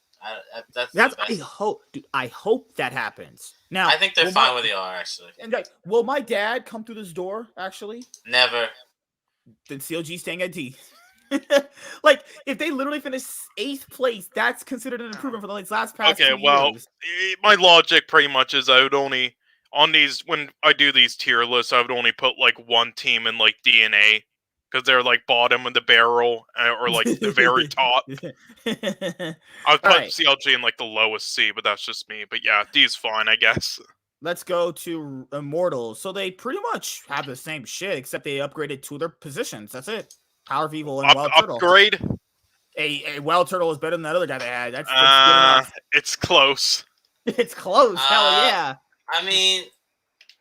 That's the I best. hope, dude. I hope that happens. Now, I think they're fine where they are. Actually, And like, will my dad come through this door? Actually, never. then CLG staying at D. Like, if they literally finish 8th place, that's considered an improvement for the last past Okay, 2 well, years. my logic pretty much is I would only on these when I do these tier lists, I would only put like one team in like DNA because they're like bottom of the barrel or like the very top. I would All put right, CLG in like the lowest C, but that's just me. But yeah, D's fine, I guess. let's go to Immortals. So they pretty much have the same shit, except they upgraded 2 of their positions. That's it. Power of Evil and Wild Turtle. Upgrade? A Wild Turtle is better than that other guy they had. That's good enough. It's close. It's close. Hell yeah. I mean,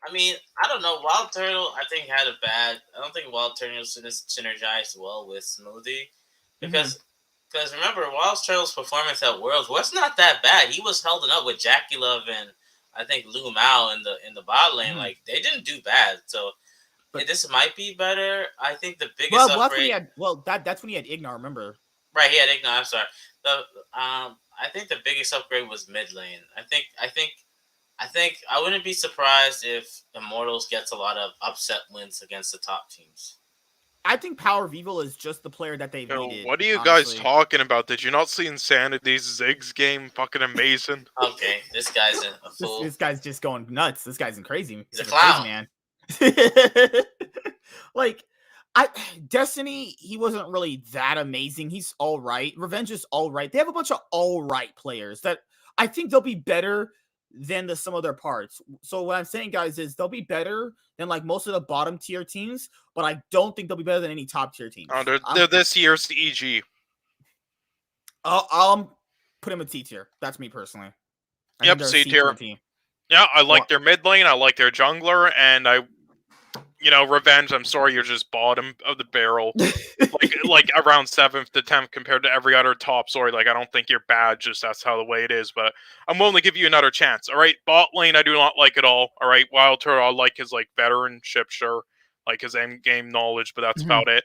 I don't know. Wild Turtle, I think had a bad. I don't think Wild Turtle synergized well with Smoothie because remember Wild Turtle's performance at Worlds was not that bad. He was holding up with Jackie Love and I think Lu Mao in the bot lane. Like they didn't do bad. So But this might be better. I think the biggest that's when upgrade. he had. Well, that's when he had Ignar. Remember? Right, he had Ignar. I'm sorry. I think the biggest upgrade was mid lane. I think I wouldn't be surprised if Immortals gets a lot of upset wins against the top teams. I think Power of Evil is just the player that they've needed. What are you honestly. guys talking about? Did you not see Insanity's Ziggs game? Fucking amazing. Okay, this guy's a fool. This guy's just going nuts. This guy's crazy. He's a clown, man. Like, Destiny, he wasn't really that amazing. He's all right. Revenge is all right. They have a bunch of all right players that I think they'll be better than the sum of their parts. So what I'm saying, guys, is they'll be better than like most of the bottom tier teams, but I don't think they'll be better than any top tier teams. Oh, they're this year's EG. I'll put him a T tier. That's me personally. I think Yep, they're a C tier. team. Yeah, I like their mid lane. I like their jungler, and Revenge. I'm sorry, you're just bottom of the barrel, like around 7th to 10th compared to every other top. Sorry, like I don't think you're bad. Just that's how the way it is. But I'm willing to give you another chance. All right, bot lane, I do not like at all. All right, Wild Turtle, I like his like veteranship, sure, like his end game knowledge, but that's about it.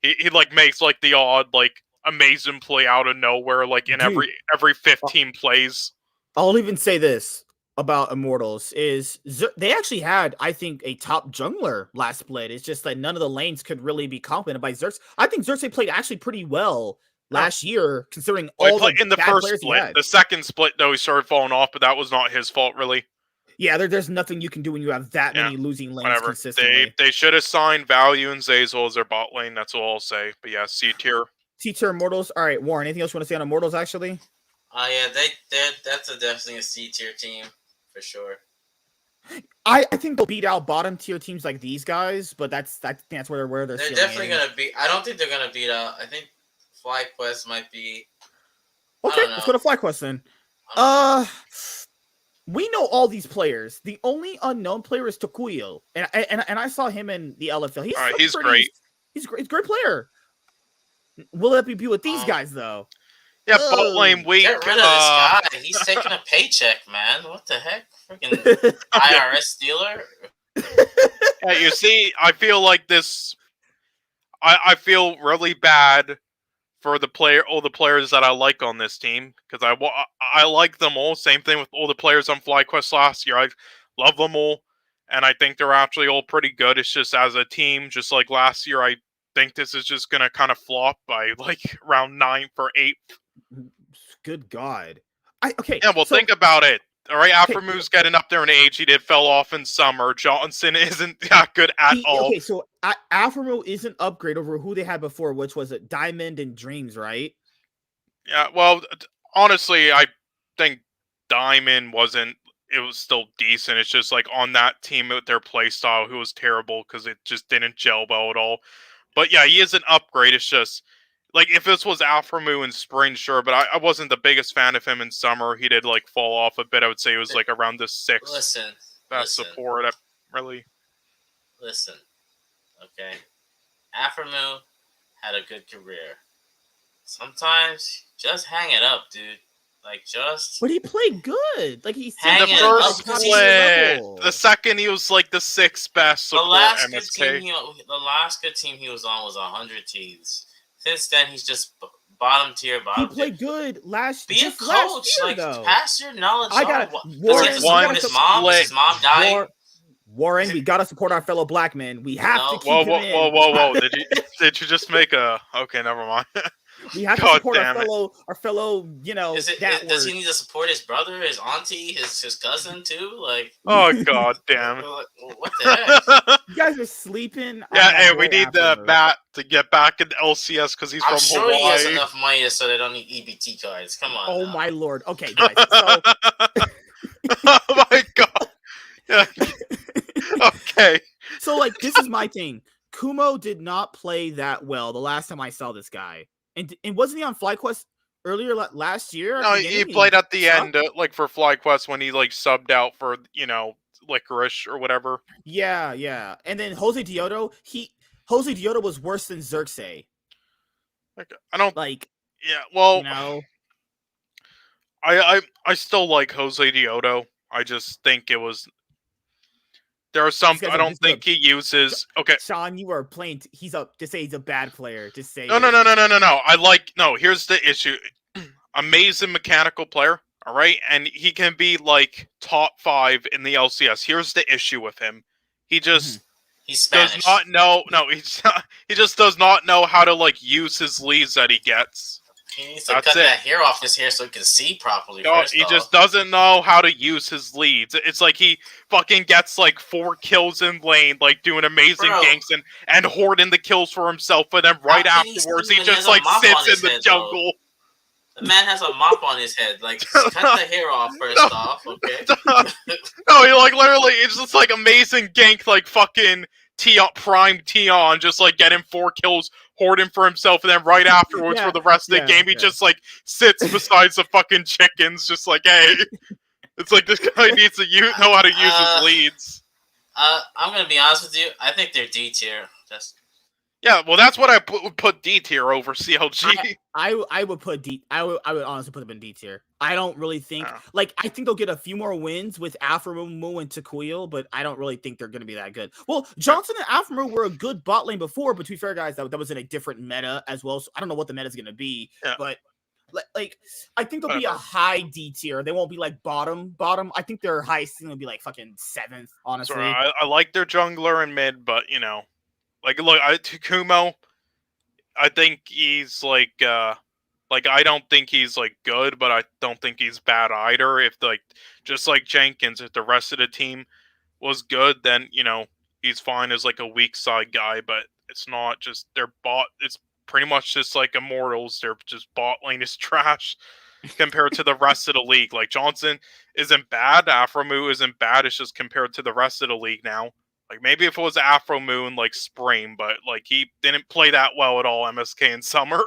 He like makes like the odd like amazing play out of nowhere, like in every 15 plays. I'll even say this about Immortals is they actually had, I think, a top jungler last split. It's just that none of the lanes could really be complimented by Xerxes. I think Xerxes played actually pretty well last year, considering all the in the bad first players split. he had. The second split, though, he started falling off, but that was not his fault, really. Yeah, there's nothing you can do when you have that many losing lanes Whatever. consistently. They should assign Value and Zazel as their bot lane. That's all I'll say. But yeah, C tier. C tier Immortals. All right, Warren, anything else you want to say on Immortals, actually? Yeah, that's definitely a C tier team for sure. I think they'll beat out bottom tier teams like these guys, but that's where they're definitely gonna beat. I don't think they're gonna beat out. I think FlyQuest might be. Okay, let's go to FlyQuest then. We know all these players. The only unknown player is Takuyo, and I saw him in the LFL. He's great. He's a great player. Will that be with these guys though? Yeah, bot lane weak. Get rid of this guy. He's taking a paycheck, man. What the heck? Freaking IRS stealer. Yeah, you see, I feel like this. I feel really bad for all the players that I like on this team because I like them all. Same thing with all the players on FlyQuest last year. I love them all, and I think they're actually all pretty good. It's just as a team, just like last year, I think this is just gonna kind of flop by like around 9th or 8th. Good God. Yeah, well, think about it. All right, Aframu's getting up there in age. He fell off in summer. Johnson isn't that good at all. Okay, so Aframu is an upgrade over who they had before, which was Diamond and Dreams, right? Yeah, well, honestly, I think Diamond wasn't. It was still decent. It's just like on that team with their playstyle, who was terrible because it just didn't gel well at all. But yeah, he is an upgrade. It's just like if this was Aframu in spring, sure, but I wasn't the biggest fan of him in summer. He did like fall off a bit. I would say it was like around the 6th best support. Really. Listen, okay. Afromoon had a good career. Sometimes just hang it up, dude. Like just But he played good. Like he's Hang The it first up, because split, level. the second he was like the 6th best the support last good MSK. team the last good team he was on was 100 Thieves. Since then, he's just bottom tier. He played good last Be a just coach, last year, like though. pass your knowledge I on. gotta Does he Warren. have to We one support gotta his mom? Is his mom dying? Warren, we gotta support our fellow black men. We have to keep Whoa, him whoa, in. whoa, whoa, whoa! Did you just make a? Okay, never mind. We have to God support damn it. our fellow. You know, Does he need to support his brother, his auntie, his cousin too? Like, Oh god damn it! what the heck? You guys are sleeping. on Yeah, that hey, boy we need Afromoon. Matt to get back in LCS because he's I'm from sure he has Hawaii. enough money so they don't need EBT cards. Come on. Oh now. my lord. Okay, guys. So Oh my god. Yeah. Okay. so like this is my thing. Kumo did not play that well the last time I saw this guy, and wasn't he on FlyQuest earlier last year? No, he played at the end, like for FlyQuest when he like subbed out for Licorice or whatever. Yeah, and then Jose Diodo, Jose Diodo was worse than Xerxes. Okay. I don't Like, Yeah, well, you know, I still like Jose Diodo. I just think it was there are some guy's I a- don't this think he uses. Okay. Sean, you are playing. Just say he's a bad player. Just say No. Here's the issue. Amazing mechanical player, all right, and he can be like top 5 in the LCS. Here's the issue with him: he just He's does Spanish. not know. No, he just does not know how to like use his leads that he gets. He needs to That's cut it. that hair off his hair so he can see properly. No, First he off. just doesn't know how to use his leads. It's like he fucking gets like 4 kills in lane, like doing amazing Bro. ganks and hoarding the kills for himself, but then right How can he afterwards see he when he just has a like mop sits on in his the head, though? jungle. The man has a mop on his head. Like, cut the hair off first off, okay? No, he like literally it's just like amazing gank like fucking prime Tion, just like getting 4 kills, hoarding for himself, and then right afterwards Yeah, for the rest of the game he just like sits besides the fucking chickens, just like, hey. It's like this guy needs to know how to use his leads. I'm gonna be honest with you. I think they're D tier. Yeah, well, that's what I would put D tier over CLG. I would put I would honestly put them in D tier. I don't really think I think they'll get a few more wins with Afromu and Takuil, but I don't really think they're going to be that good. Well, Johnson and Afromu were a good bot lane before, but to be fair, guys, that was in a different meta as well. So I don't know what the meta is going to be, but like I think they'll be a high D tier. They won't be like bottom. I think their highest thing will be like fucking 7th. Honestly, Sorry, I like their jungler and mid, but you know. Like, look, Kumo, I think he's like I don't think he's like good, but I don't think he's bad either. If like just like Jenkins, if the rest of the team was good, then you know he's fine as like a weak side guy. But it's not just their bot. It's pretty much just like Immortals. Their just bot lane is trash compared to the rest of the league. Like Johnson isn't bad, Afromu isn't bad. It's just compared to the rest of the league now. Like, maybe if it was Afromoon, like, spring, but, like, he didn't play that well at all, MSK in summer.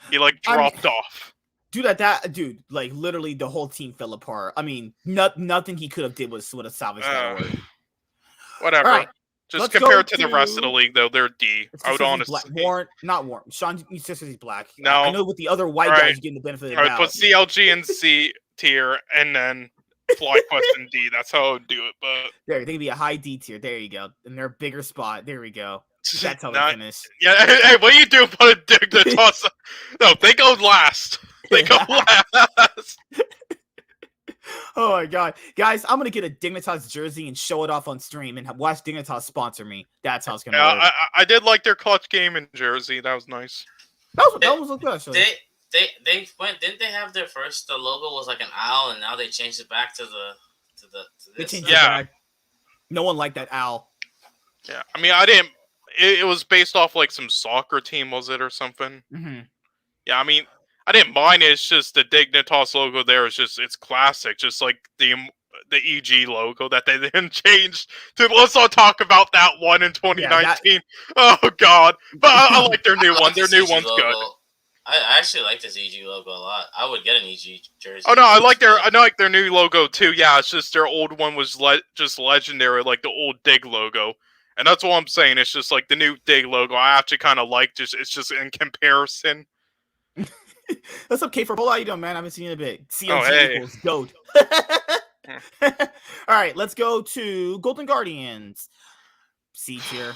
He, like, dropped off. Dude, like, literally the whole team fell apart. I mean, nothing he could have did was would have salvaged that award. Whatever. Right, just compared to the rest of the league, though, they're D. I would honestly... Not Warren. Sean, you said he's black. No. I know with the other white guys getting the benefit of the doubt. Put CLG in C tier, and then... FlyQuest and D. That's how I would do it, but they can be a high D tier. There you go. And they're a bigger spot. There we go. That's how they finish. Yeah, hey, what do you do about a Dignitas? No, they go last. They go last. Oh my god. Guys, I'm gonna get a Dignitas jersey and show it off on stream and watch Dignitas sponsor me. That's how it's gonna work. I did like their clutch game in jersey. That was nice. That was good, actually. They went. Didn't they have their first? The logo was like an owl, and now they changed it back to this. It back. No one liked that owl. Yeah, I mean, I didn't. It was based off like some soccer team, was it, or something? Mm-hmm. Yeah, I mean, I didn't mind it. It's just the Dignitas logo there is it's classic, just like the EG logo that they then changed to. Let's not talk about that one in 2019. Oh god, but I like their new one. Their new one's good. I actually like this EG logo a lot. I would get an EG jersey. Oh no, I like their new logo too. Yeah, it's just their old one was just legendary, like the old Dig logo, And that's what I'm saying. It's just like the new Dig logo. I actually kind of like it's just in comparison. What's up, K4? How you doing, man? I haven't seen you in a bit. COG hey. equals GOAT. All right, let's go to Golden Guardians. C tier.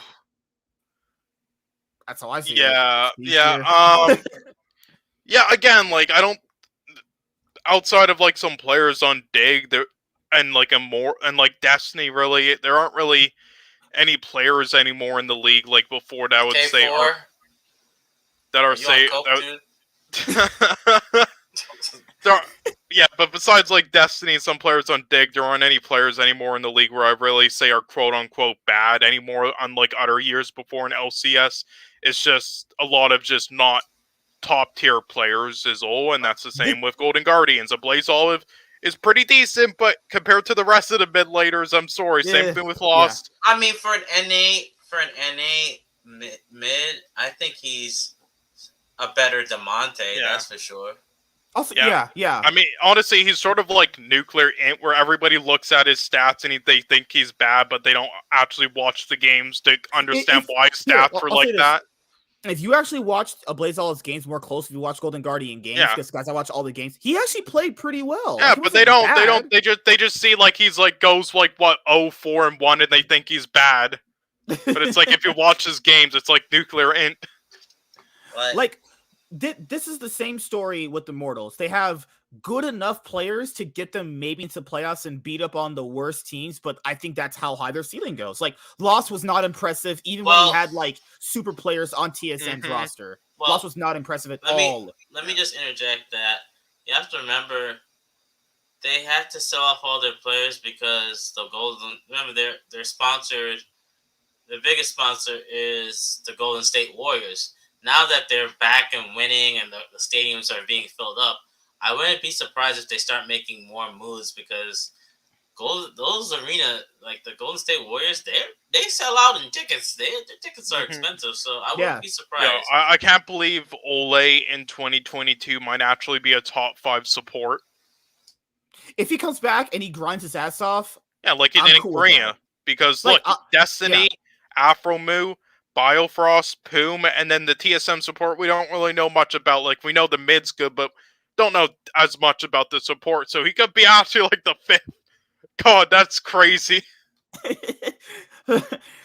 That's how I see Yeah, it. yeah. Yeah, again, like I don't outside of like some players on Dig there and like Destiny, really, there aren't really any players anymore in the league like before that I would say K4, are you on coke, dude? yeah, but besides like Destiny and some players on Dig, there aren't any players anymore in the league where I really say are quote unquote bad anymore, unlike other years before in LCS. It's just a lot of just not top tier players is all, and that's the same with Golden Guardians. A Blaze Olive is pretty decent, but compared to the rest of the mid laters, I'm sorry. Yeah, same thing with Lost. I mean, for an NA mid, I think he's a better Demonte, that's for sure. Also, yeah. I mean, honestly, he's sort of like Nuclear Int, where everybody looks at his stats and they think he's bad, but they don't actually watch the games to understand why his stats were like that. If you actually watched a Blaze all his games more closely, if you watch Golden Guardian games, because guys, I watch all the games. He actually played pretty well. Yeah, but they just see like he's like goes like what 0-4-1, and they think he's bad. But it's like if you watch his games, it's like Nuclear Int. Like this is the same story with the Immortals. They have good enough players to get them maybe into playoffs and beat up on the worst teams, but I think that's how high their ceiling goes. Like Lost was not impressive, even when he had like super players on TSM's roster. Lost was not impressive at all. Let me just interject that you have to remember they had to sell off all their players because they're sponsored. The biggest sponsor is the Golden State Warriors. Now that they're back and winning and the stadiums are being filled up, I wouldn't be surprised if they start making more moves because those arena, like the Golden State Warriors, they sell out in tickets. Their tickets are expensive, so I wouldn't be surprised. Yeah, I can't believe Ole in 2022 might actually be a top 5 support. If he comes back and he grinds his ass off, like he did in Korea. Because look, Destiny, Afromu, Biofrost, Poom, and then the TSM support we don't really know much about. Like we know the mid's good, but don't know as much about the support. So he could be actually like the 5th. God, that's crazy.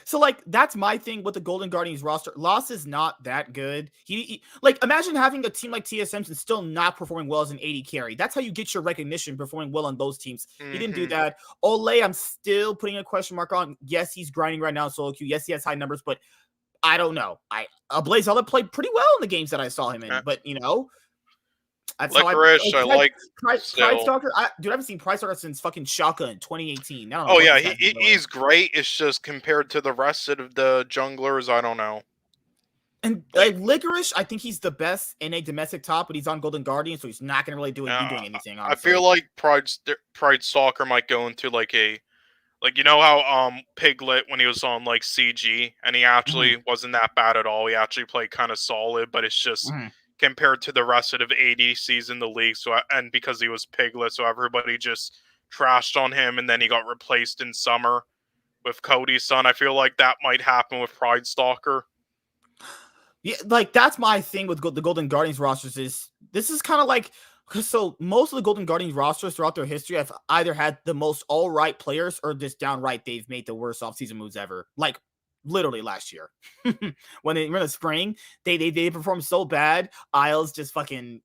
So like that's my thing with the Golden Guardians roster. Lost is not that good. He like imagine having a team like TSM's and still not performing well as an AD carry. That's how you get your recognition, performing well on those teams. He didn't do that. Ole, I'm still putting a question mark on. Yes, he's grinding right now in solo queue. Yes, he has high numbers, but I don't know. Blaze Olive played pretty well in the games that I saw him in, but that's Licorice, I like Pride Stalker. I haven't seen Pride Stalker since fucking Shaka in 2018. He's great. It's just compared to the rest of the junglers, I don't know. And like Licorice, I think he's the best in a domestic top, but he's on Golden Guardian, so he's not gonna really be doing anything. Honestly. I feel like Pride Stalker might go into like a. Like, you know how Piglet, when he was on, like, CG, and he actually wasn't that bad at all. He actually played kind of solid, but it's just compared to the rest of the ADCs in the league. And because he was Piglet, so everybody just trashed on him, and then he got replaced in summer with Cody's son. I feel like that might happen with Pride Stalker. Yeah, like, that's my thing with the Golden Guardians rosters is, this is kind of like... So most of the Golden Guardians rosters throughout their history have either had the most all-right players or just downright they've made the worst offseason moves ever. Like literally last year. when they were in the spring, they performed so bad. Isles just fucking,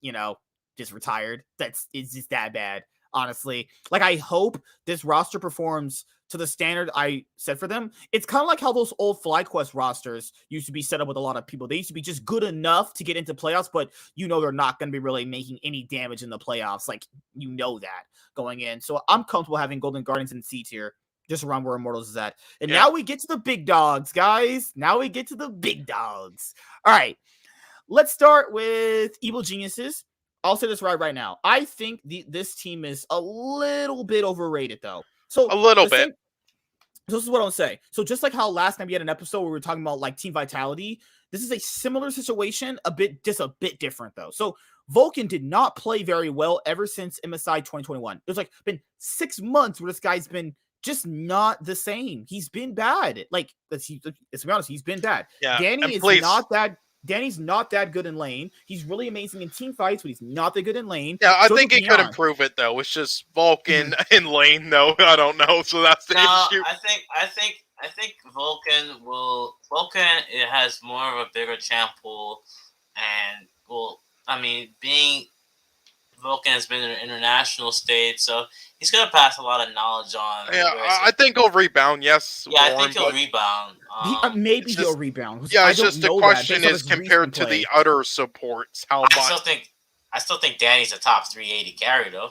just retired. It's just that bad, honestly. Like I hope this roster performs to the standard I set for them. It's kind of like how those old FlyQuest rosters used to be set up with a lot of people. They used to be just good enough to get into playoffs, but they're not going to be really making any damage in the playoffs. Like, that going in. So I'm comfortable having Golden Guardians in C tier, just around where Immortals is at. And now we get to the big dogs, guys. Now we get to the big dogs. All right. Let's start with Evil Geniuses. I'll say this right now. I think this team is a little bit overrated, though. So a little bit. So this is what I'll say. So just like how last time we had an episode where we were talking about like team vitality, this is a similar situation, a bit different though. So Vulcan did not play very well ever since MSI 2021. There's like been 6 months where this guy's been just not the same. He's been bad. Like, let's be honest, he's been bad. Yeah, Danny and is please- not that. Danny's not that good in lane. He's really amazing in team fights, but he's not that good in lane. Yeah, I So think is he could Beyond. improve it though. It's just Vulcan in lane though. I don't know, so that's the No, issue. I think Vulcan will. It has more of a bigger champ pool, and being Vulcan has been in an international stage, so he's gonna pass a lot of knowledge on. Yeah, I think he'll rebound. Yes. Yeah, I Warren, think he'll but- rebound. Maybe it's he'll just- rebound. Yeah, I it's don't just the know that question based on is his compared recent to the play. other supports, how I much? still think Danny's a top 380 carry though.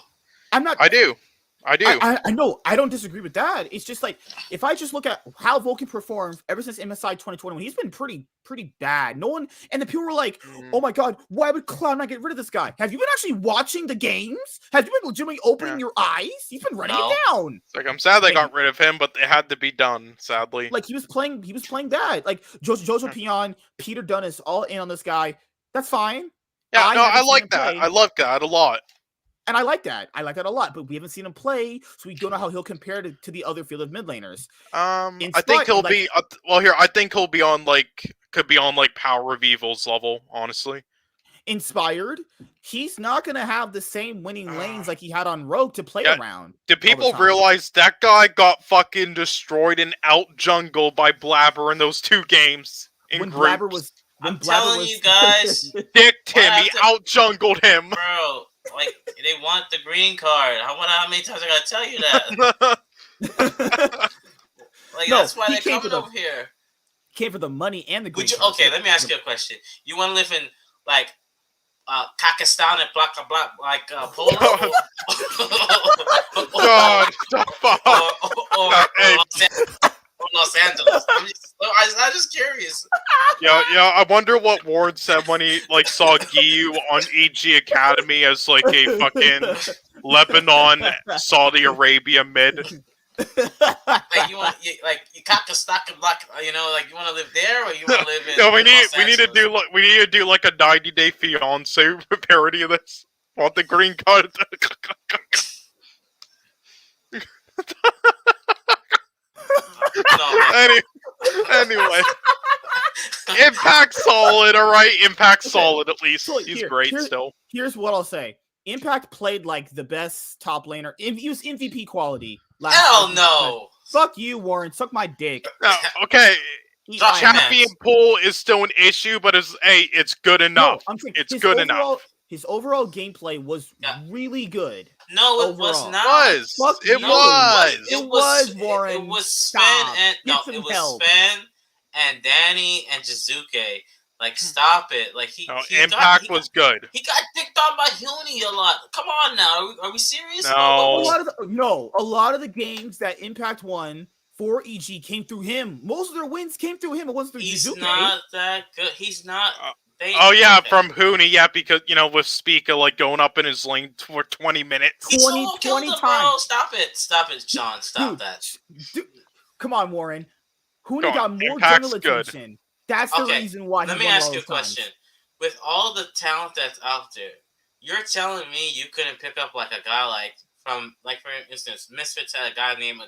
I'm not. I do. I know. I don't disagree with that. It's just like if I just look at how Vulcan performed ever since MSI 2021, he's been pretty bad. No one and the people were like, "Oh my god, why would Cloud9 get rid of this guy?" Have you been actually watching the games? Have you been legitimately opening your eyes? He's been running it down. It's like I'm sad they got rid of him, but it had to be done. Sadly, Like he was playing bad. Like Jojo Pion, Peter Dunn is all in on this guy. That's fine. yeah, I no, haven't I seen like him that. play. I love that a lot. And I like that. I like that a lot. But we haven't seen him play, so we don't know how he'll compare to the other field of mid laners. I think he'll be I think he'll be on could be on Power of Evil's level. Honestly, Inspired, he's not gonna have the same winning lanes like he had on Rogue to play around. did people time. realize that guy got fucking destroyed and out jungled by Blabber in those 2 games? When Blabber was, I'm telling you guys, dicked him. He after- out jungled him. bro. Like they want the green card. I wonder how many times I gotta tell you that. Like No, that's why he they're came coming for over here. came for the money and the green Would you? cards. Okay, let me ask you a question. You want to live in like Pakistan and blah blah blah, like Poland, God, stop. or Los Angeles? I'm just curious. Yeah. I wonder what Ward said when he saw Giyu on EG Academy as a fucking Lebanon, Saudi Arabia mid. Like you want, you Pakistan and black, you want to live there, or you want to live in? No, we Los need to Angeles? do a 90-day fiance parody of this. Want the green card? No, Anyway. Impact solid, alright? Impact Okay. solid at least. So He's great still. Here's what I'll say. Impact played like the best top laner. He was MVP quality. hell no. Fuck you, Warren. Suck my dick. No, okay. Eat Drop my your nuts. Champion pool is still an issue, but it's good enough. No, I'm saying It's his good overall- enough. His overall gameplay was Yeah. really good. No, it was Overall. not. Fuck It you. was. It was, Warren. It was Sven Stop. and Get some it was help. Sven and Danny and Jizuke. Like, stop it. Like he Impact was good. He got picked on by Huni a lot. Come on now, are we serious? No. A lot of the games that Impact won for EG came through him. Most of their wins came through him. It wasn't through He's Jizuke. not that good. He's not. Oh yeah, from Huni, because with Spica going up in his lane for 20 minutes. He 20 solo killed him, bro. times. Stop it, Sean. Stop Dude, that. Dude, come on, Warren. Huni Come on, got more Impact's jungle good. attention. That's the Okay, reason why. Let he me won ask all you a those times. question. With all the talent that's out there, you're telling me you couldn't pick up like a guy for instance, Misfits had a guy named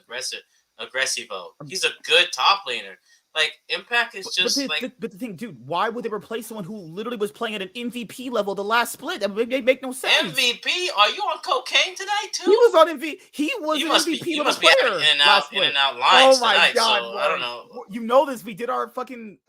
Aggressivo. He's a good top laner. Like Impact is just but the thing, dude, why would they replace someone who literally was playing at an MVP level the last split? That would make no sense. MVP. Are you on cocaine tonight too? He was on MVP. He was You an must MVP be. You level must be player having in last and split. out lines Oh my tonight. god, So I Warren. don't know. You know this. We did our fucking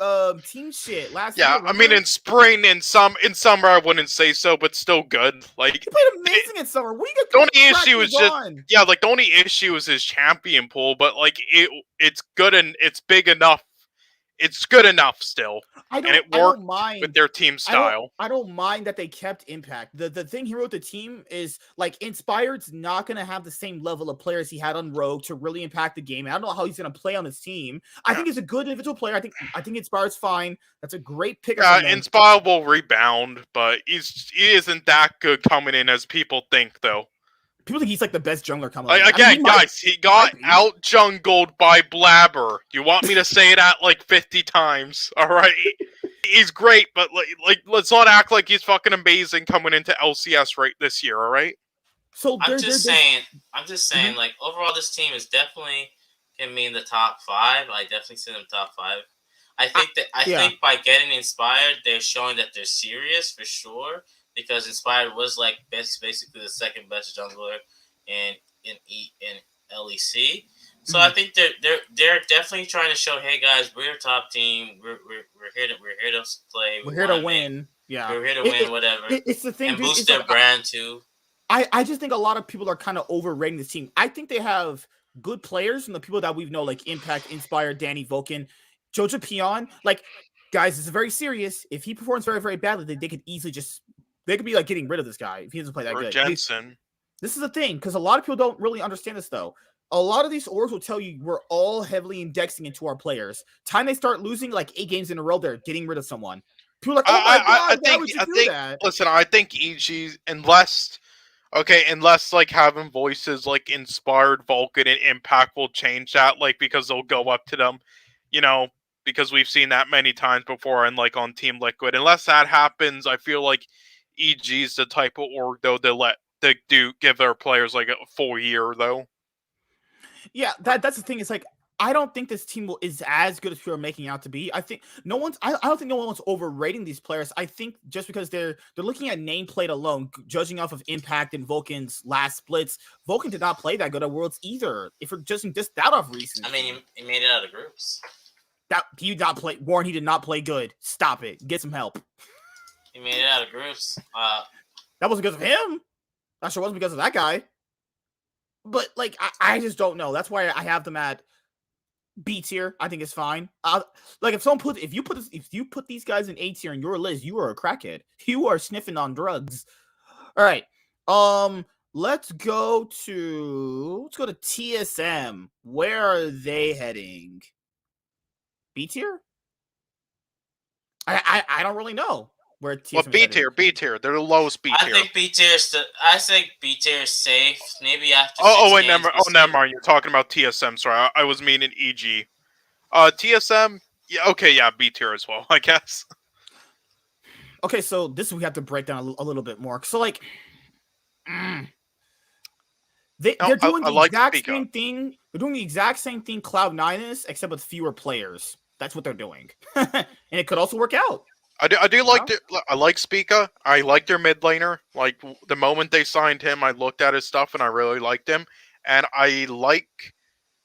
team shit last year. Yeah, I mean remember? in spring, in summer I wouldn't say so, but still good. Like He played amazing in summer. We the only Crack issue was is just on. the only issue is his champion pool, but it's good and it's big enough. It's good enough still, and it I worked don't mind. with their team style. I don't mind that they kept Impact. The thing he wrote the team is like Inspired's not gonna have the same level of players he had on Rogue to really impact the game. I don't know how he's gonna play on his team. I think he's a good individual player. I think Inspired's fine. That's a great pick. Inspire will rebound, but he isn't that good coming in as people think, though. People think he's like the best jungler coming. I Again, mean, he might- guys, he got might be. out jungled by Blabber. You want me to say that 50 times? All right, he's great, but let's not act like he's fucking amazing coming into LCS right this year. All right. So I'm just there's saying. I'm just saying. Mhm. Like overall, this team is definitely can be in the top five. I definitely see them top five. I, I yeah. think by getting inspired, they're showing that they're serious for sure. Because inspired was like basically the second best jungler in in LEC. So I Mhm. think they're definitely trying to show, hey guys, we're a top team. We're here to play. We We're here to want to make. win. Yeah. We're here to win, whatever, It's the thing, and dude. boost It's like their brand too. I just think a lot of people are kind of overrating this team. I think they have good players and the people that we know, like Impact, Inspire, Danny Vulcan, Jojo Pion. Like, guys, this is very serious. If he performs very, very badly, they could easily they could be like getting rid of this guy if he doesn't play that Or good. Jensen. This is the thing, because a lot of people don't really understand this though. A lot of these orgs will tell you we're all heavily indexing into our players. Time they start losing like 8 games in a row, they're getting rid of someone. People are like, oh my god, why would you do that? Listen, I think EG, unless like having voices like Inspired, Vulcan, and Impact will change that, like because they'll go up to them, you know, because we've seen that many times before, and like on Team Liquid. Unless that happens, I feel like EG's the type of org though they do give their players like a full year though. Yeah, that's the thing. It's like I don't think this team is as good as people are making out to be. I think no one's. I don't think no one's overrating these players. I think just because they're looking at nameplate alone, judging off of Impact and Vulcan's last splits, Vulcan did not play that good at Worlds either. If we're judging just that off recent, I mean, he made it out of groups. that he did not play. Warren, he did not play good. Stop it. Get some help. He made it out of groups. That wasn't because of him. That sure wasn't because of that guy. But like, I just don't know. That's why I have them at B tier. I think it's fine. Like if you put these guys in A tier in your list, you are a crackhead. You are sniffing on drugs. All right. Let's go to TSM. Where are they heading? B tier? I don't really know where TSM Well, is heading. B tier. They're the lowest B tier. I think B tier is safe. Maybe after. Never mind. You're talking about TSM. Sorry, I was meaning EG. TSM. Yeah, okay, yeah, B tier as well, I guess. Okay, so this we have to break down a little bit more. So like, they're doing the exact same thing. They're doing the exact same thing Cloud9 is, except with fewer players. That's what they're doing, and it could also work out. I like Spica. I like their mid laner. Like the moment they signed him, I looked at his stuff and I really liked him. And I like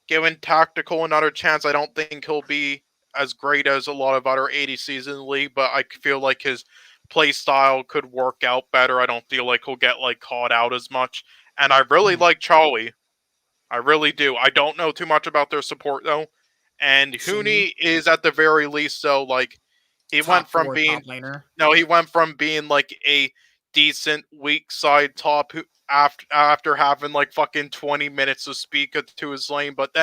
giving Tactical another chance. I don't think he'll be as great as a lot of other ADCs in the league, but I feel like his play style could work out better. I don't feel like he'll get like caught out as much. And I really like Charlie. I really do. I don't know too much about their support though. And Huni is at the very least so like he went from being like a decent weak side top after having like fucking 20 minutes to speak to his lane, but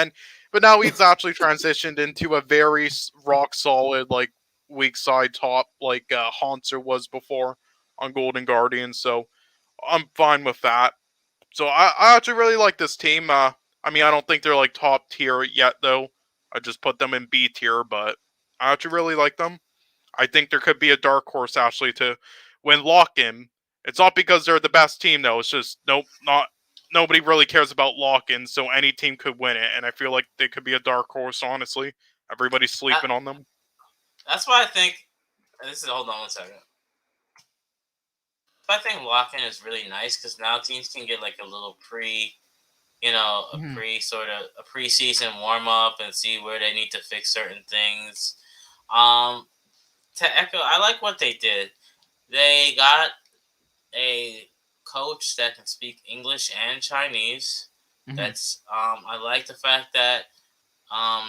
now he's actually transitioned into a very rock solid like weak side top like Haunter was before on Golden Guardian. So I'm fine with that. So I actually really like this team. I mean, I don't think they're like top tier yet though. I just put them in B tier, but I actually really like them. I think there could be a dark horse actually to win lock-in. It's not because they're the best team though. It's just nobody really cares about lock-in, so any team could win it. And I feel like they could be a dark horse. Honestly, everybody's sleeping on them. That's why I think. Hold on one second. I think lock-in is really nice because now teams can get like a little a preseason warm up and see where they need to fix certain things. To echo, I like what they did. They got a coach that can speak English and Chinese. That's I like the fact that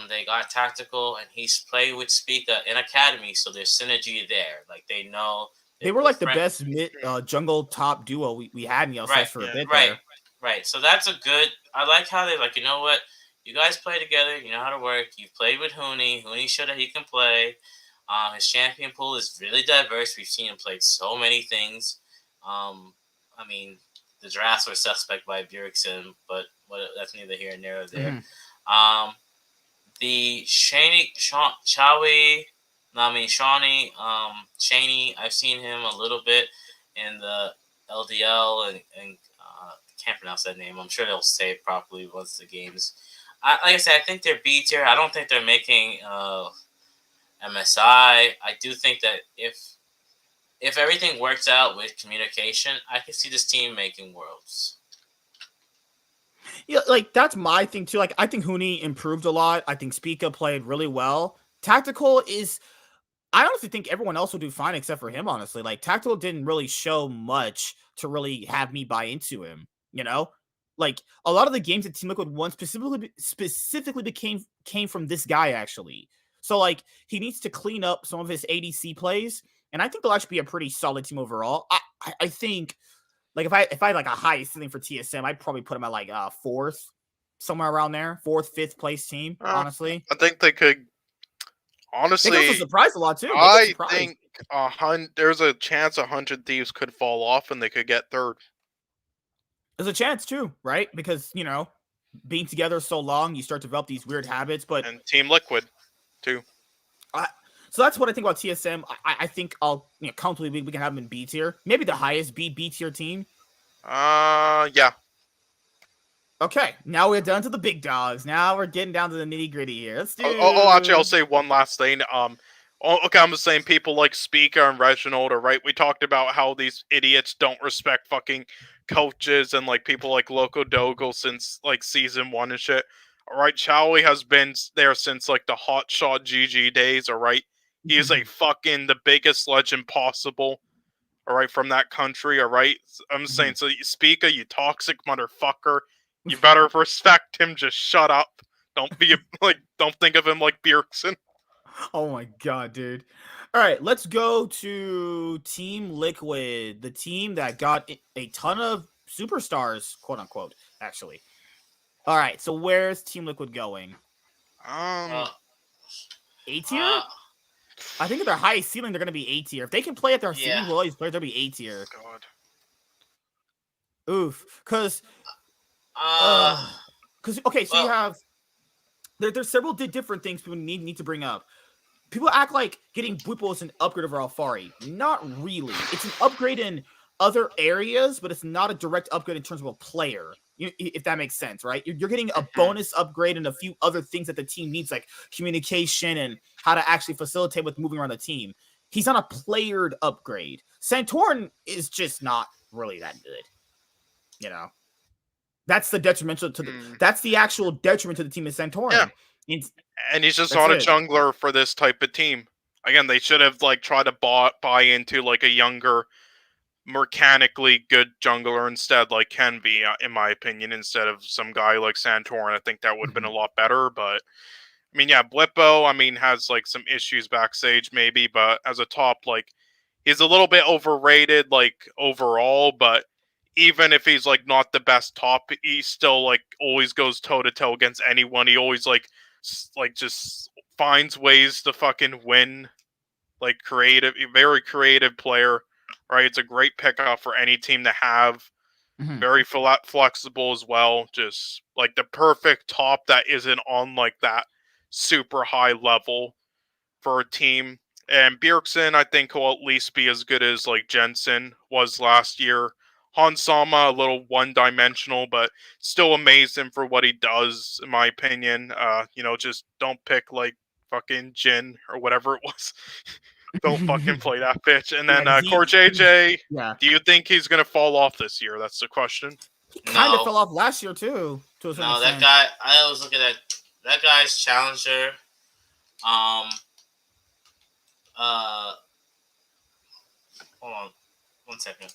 they got Tactical and he's played with Speaker in Academy, so there's synergy there. Like they know they were like the best mid jungle top duo we had in the LCS for a bit there. Right. So that's a good. I like how they're like, you know what, you guys play together. You know how to work. You've played with Huni. Huni showed that he can play. His champion pool is really diverse. We've seen him play so many things. I mean, the drafts were suspect by Bjergsen, but that's neither here nor there. The Shawnee, I've seen him a little bit in the LDL and can't pronounce that name. I'm sure they'll say it properly once the games. Like I said, I think they're B tier. I don't think they're making MSI. I do think that if everything works out with communication, I can see this team making Worlds. Yeah, like that's my thing too. Like I think Huni improved a lot. I think Spica played really well. Tactical is, I honestly think everyone else will do fine except for him, honestly. Like Tactical didn't really show much to really have me buy into him, you know? Like a lot of the games that Team Liquid won specifically came from this guy actually. So like he needs to clean up some of his ADC plays, and I think they'll actually be a pretty solid team overall. I think like if I had like a high ceiling for TSM, I'd probably put him at like fourth, somewhere around there, fourth, fifth place team. Honestly, I think they could. they Honestly, can also surprise a lot too. I think there's a chance 100 Thieves could fall off and they could get third. There's a chance too, right? Because you know, being together so long, you start to develop these weird habits. But And Team Liquid, too. So that's what I think about TSM. I think I'll comfortably we can have them in B tier, maybe the highest B tier team. Yeah. Okay, now we're down to the big dogs. Now we're getting down to the nitty gritty here. Let's do. Actually, I'll say one last thing. Okay, I'm just saying people like Speaker and Reginald are right. We talked about how these idiots don't respect fucking coaches and like people like Loco Dogle since like season 1 and shit. Alright, Chowie has been there since like the Hotshot GG days, alright? He is a fucking the biggest legend possible. Alright, from that country, alright? I'm just saying, so Speaker, you toxic motherfucker. You better respect him, just shut up. Don't be don't think of him like Bjergsen. Oh my god, dude. All right, let's go to Team Liquid, the team that got a ton of superstars, quote unquote, actually. All right, so where's Team Liquid going? A tier? I think at their highest ceiling, they're going to be A tier. If they can play at their ceiling with all these players, they'll be A tier. God. Oof. Because, okay, so you have, there's several different things people need to bring up. People act like getting Bwipo is an upgrade over Alfari. Not really. It's an upgrade in other areas, but it's not a direct upgrade in terms of a player. If that makes sense, right? You're getting a bonus upgrade and a few other things that the team needs, like communication and how to actually facilitate with moving around the team. He's not a playered upgrade. Santorin is just not really that good. You know, that's the detrimental to the. That's the actual detriment to the team is Santorin. Yeah. And he's just not a jungler for this type of team. Again, they should have like tried to buy into like a younger, mechanically good jungler instead, like Kenvi, in my opinion, instead of some guy like Santorin. I think that would have been a lot better. But I mean, yeah, Bwipo, I mean, has like some issues backstage maybe, but as a top, like he's a little bit overrated, like overall. But even if he's like not the best top, he still like always goes toe to toe against anyone. He always like just finds ways to fucking win. Like very creative player, right? It's a great pickup for any team to have. Very flexible as well. Just like the perfect top that isn't on like that super high level for a team. And Bjergsen, I think, will at least be as good as like Jensen was last year. Hansama, a little one-dimensional, but still amazing for what he does, in my opinion. Just don't pick like fucking Jin or whatever it was. Don't fucking play that bitch. And then Core JJ, do you think he's gonna fall off this year? That's the question. He kind of fell off last year too. To a certain extent. That guy. I was looking at that guy's challenger. Hold on, 1 second.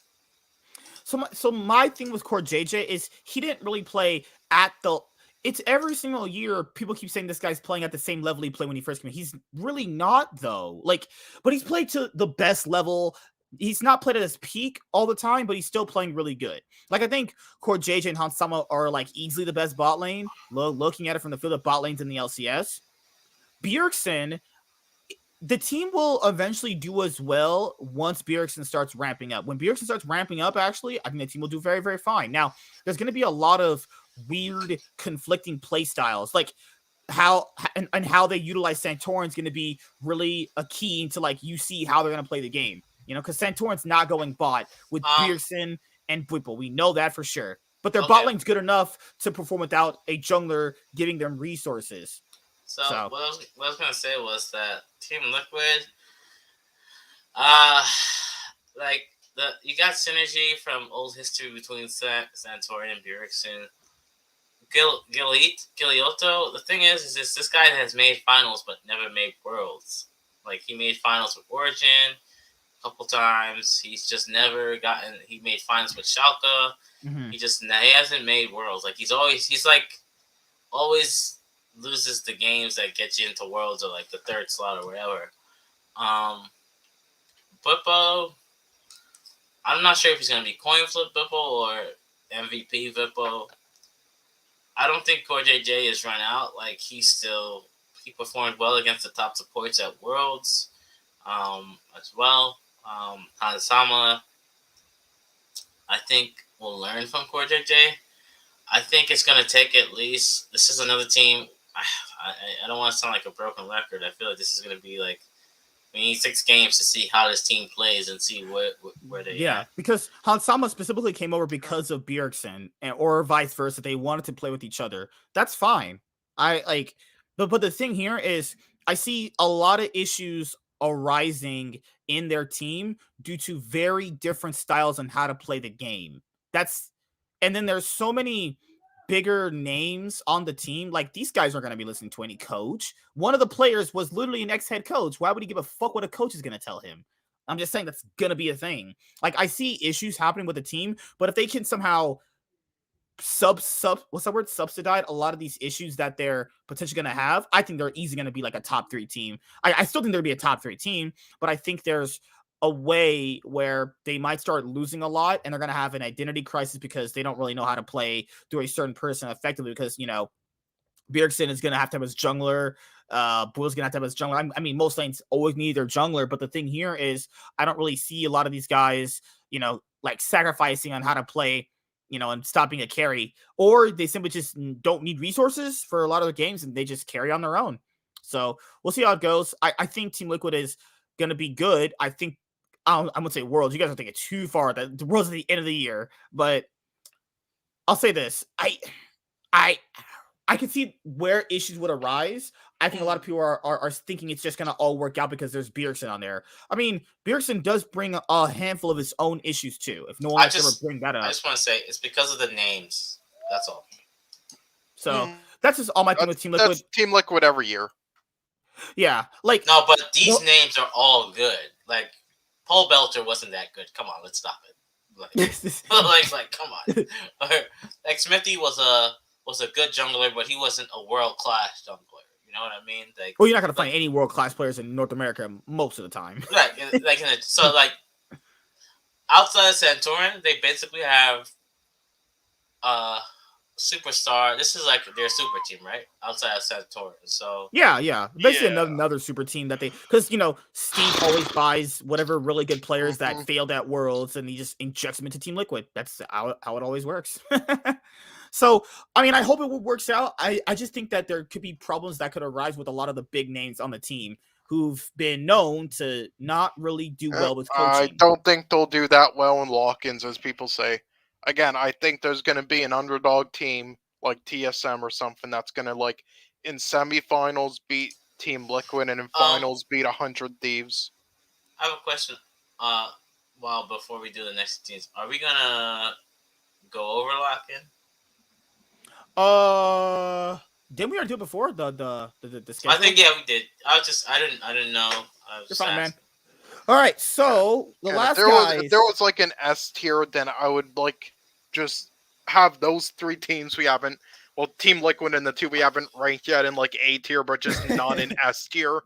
So my thing with Core JJ is he didn't really play at the. It's every single year people keep saying this guy's playing at the same level he played when he first came in. He's really not though. But he's played to the best level. He's not played at his peak all the time, but he's still playing really good. Like I think Core JJ and Hansama are like easily the best bot lane. Looking at it from the field of bot lanes in the LCS. Bjergsen, the team will eventually do as well once Bjergsen starts ramping up. When Bjergsen starts ramping up, actually, I think the team will do very, very fine. Now, there's going to be a lot of weird, conflicting play styles, like how they utilize Santorin is going to be really a key into like you see how they're going to play the game. Because Santorin's not going bot with Bjergsen and Bwipo. We know that for sure. but their bot lane's good enough to perform without a jungler giving them resources. So, So. what I was gonna say was that Team Liquid, like you got synergy from old history between Santorin and Bjergsen. Gilioto. The thing is this guy has made finals but never made worlds. Like he made finals with Origin a couple times. He's just never gotten. He made finals with Schalke. Mm-hmm. He hasn't made worlds. Like he's always loses the games that get you into worlds or like the third slot or whatever. Bippo, I'm not sure if he's gonna be coin flip Bippo or MVP Bippo. I don't think Core JJ is run out. Like he performed well against the top supports at Worlds, as well. Hanasama, I think will learn from Core JJ. I think it's gonna take at least. This is another team. I don't want to sound like a broken record. I feel like this is gonna be like we need 6 games to see how this team plays and see where they. Yeah, because Hansama specifically came over because of Bjergsen, or vice versa. They wanted to play with each other. That's fine. But the thing here is, I see a lot of issues arising in their team due to very different styles on how to play the game. And then there's so many bigger names on the team. Like, these guys aren't going to be listening to any coach. One of the players was literally an ex-head coach. Why would he give a fuck what a coach is going to tell him? I'm just saying that's going to be a thing. Like, I see issues happening with the team, but if they can somehow subsidize a lot of these issues that they're potentially going to have, I think they're easily going to be like a top 3 team. I still think they'll be a top 3 team, but I think there's a way where they might start losing a lot and they're going to have an identity crisis because they don't really know how to play through a certain person effectively because, Bjergsen is going to have his jungler. Bull's going to have his jungler. I mean, most lanes always need their jungler, but the thing here is I don't really see a lot of these guys, like sacrificing on how to play, and stopping a carry, or they simply just don't need resources for a lot of the games and they just carry on their own. So we'll see how it goes. I think Team Liquid is going to be good. I think I'm going to say Worlds. You guys are thinking too far. The Worlds at the end of the year, but I'll say this. I can see where issues would arise. I think a lot of people are thinking it's just going to all work out because there's Bjergsen on there. I mean, Bjergsen does bring a handful of his own issues too. If no one else ever bring that up. I just want to say it's because of the names. That's all. So that's just all my thing with Team Liquid. That's Team Liquid every year. Yeah. Like, no, but these names are all good. Like, Paul Belter wasn't that good. Come on, let's stop it. Like, come on. Like, Smithy was a good jungler, but he wasn't a world-class jungler. You know what I mean? Like, well, you're not going to find any world-class players in North America most of the time. Right. Outside of Santorin, they basically have superstar. This is like their super team, right? Outside of Santorin. So yeah. Basically another super team that because Steve always buys whatever really good players that failed at Worlds and he just injects them into Team Liquid. That's how it always works. So, I mean, I hope it works out. I just think that there could be problems that could arise with a lot of the big names on the team who've been known to not really do well with coaching. I don't think they'll do that well in lock-ins, as people say. Again, I think there's going to be an underdog team like TSM or something that's going to, like, in semifinals beat Team Liquid and in finals beat 100 Thieves. I have a question. Before we do the next teams, are we going to go over lock-in? Didn't we already do it before the schedule? I think we did. I didn't know. You're fine, man. All right, so if there was like an S tier, then I would like just have those 3 teams we haven't. Well, Team Liquid and the 2 we haven't ranked yet in like A tier, but just not in S tier.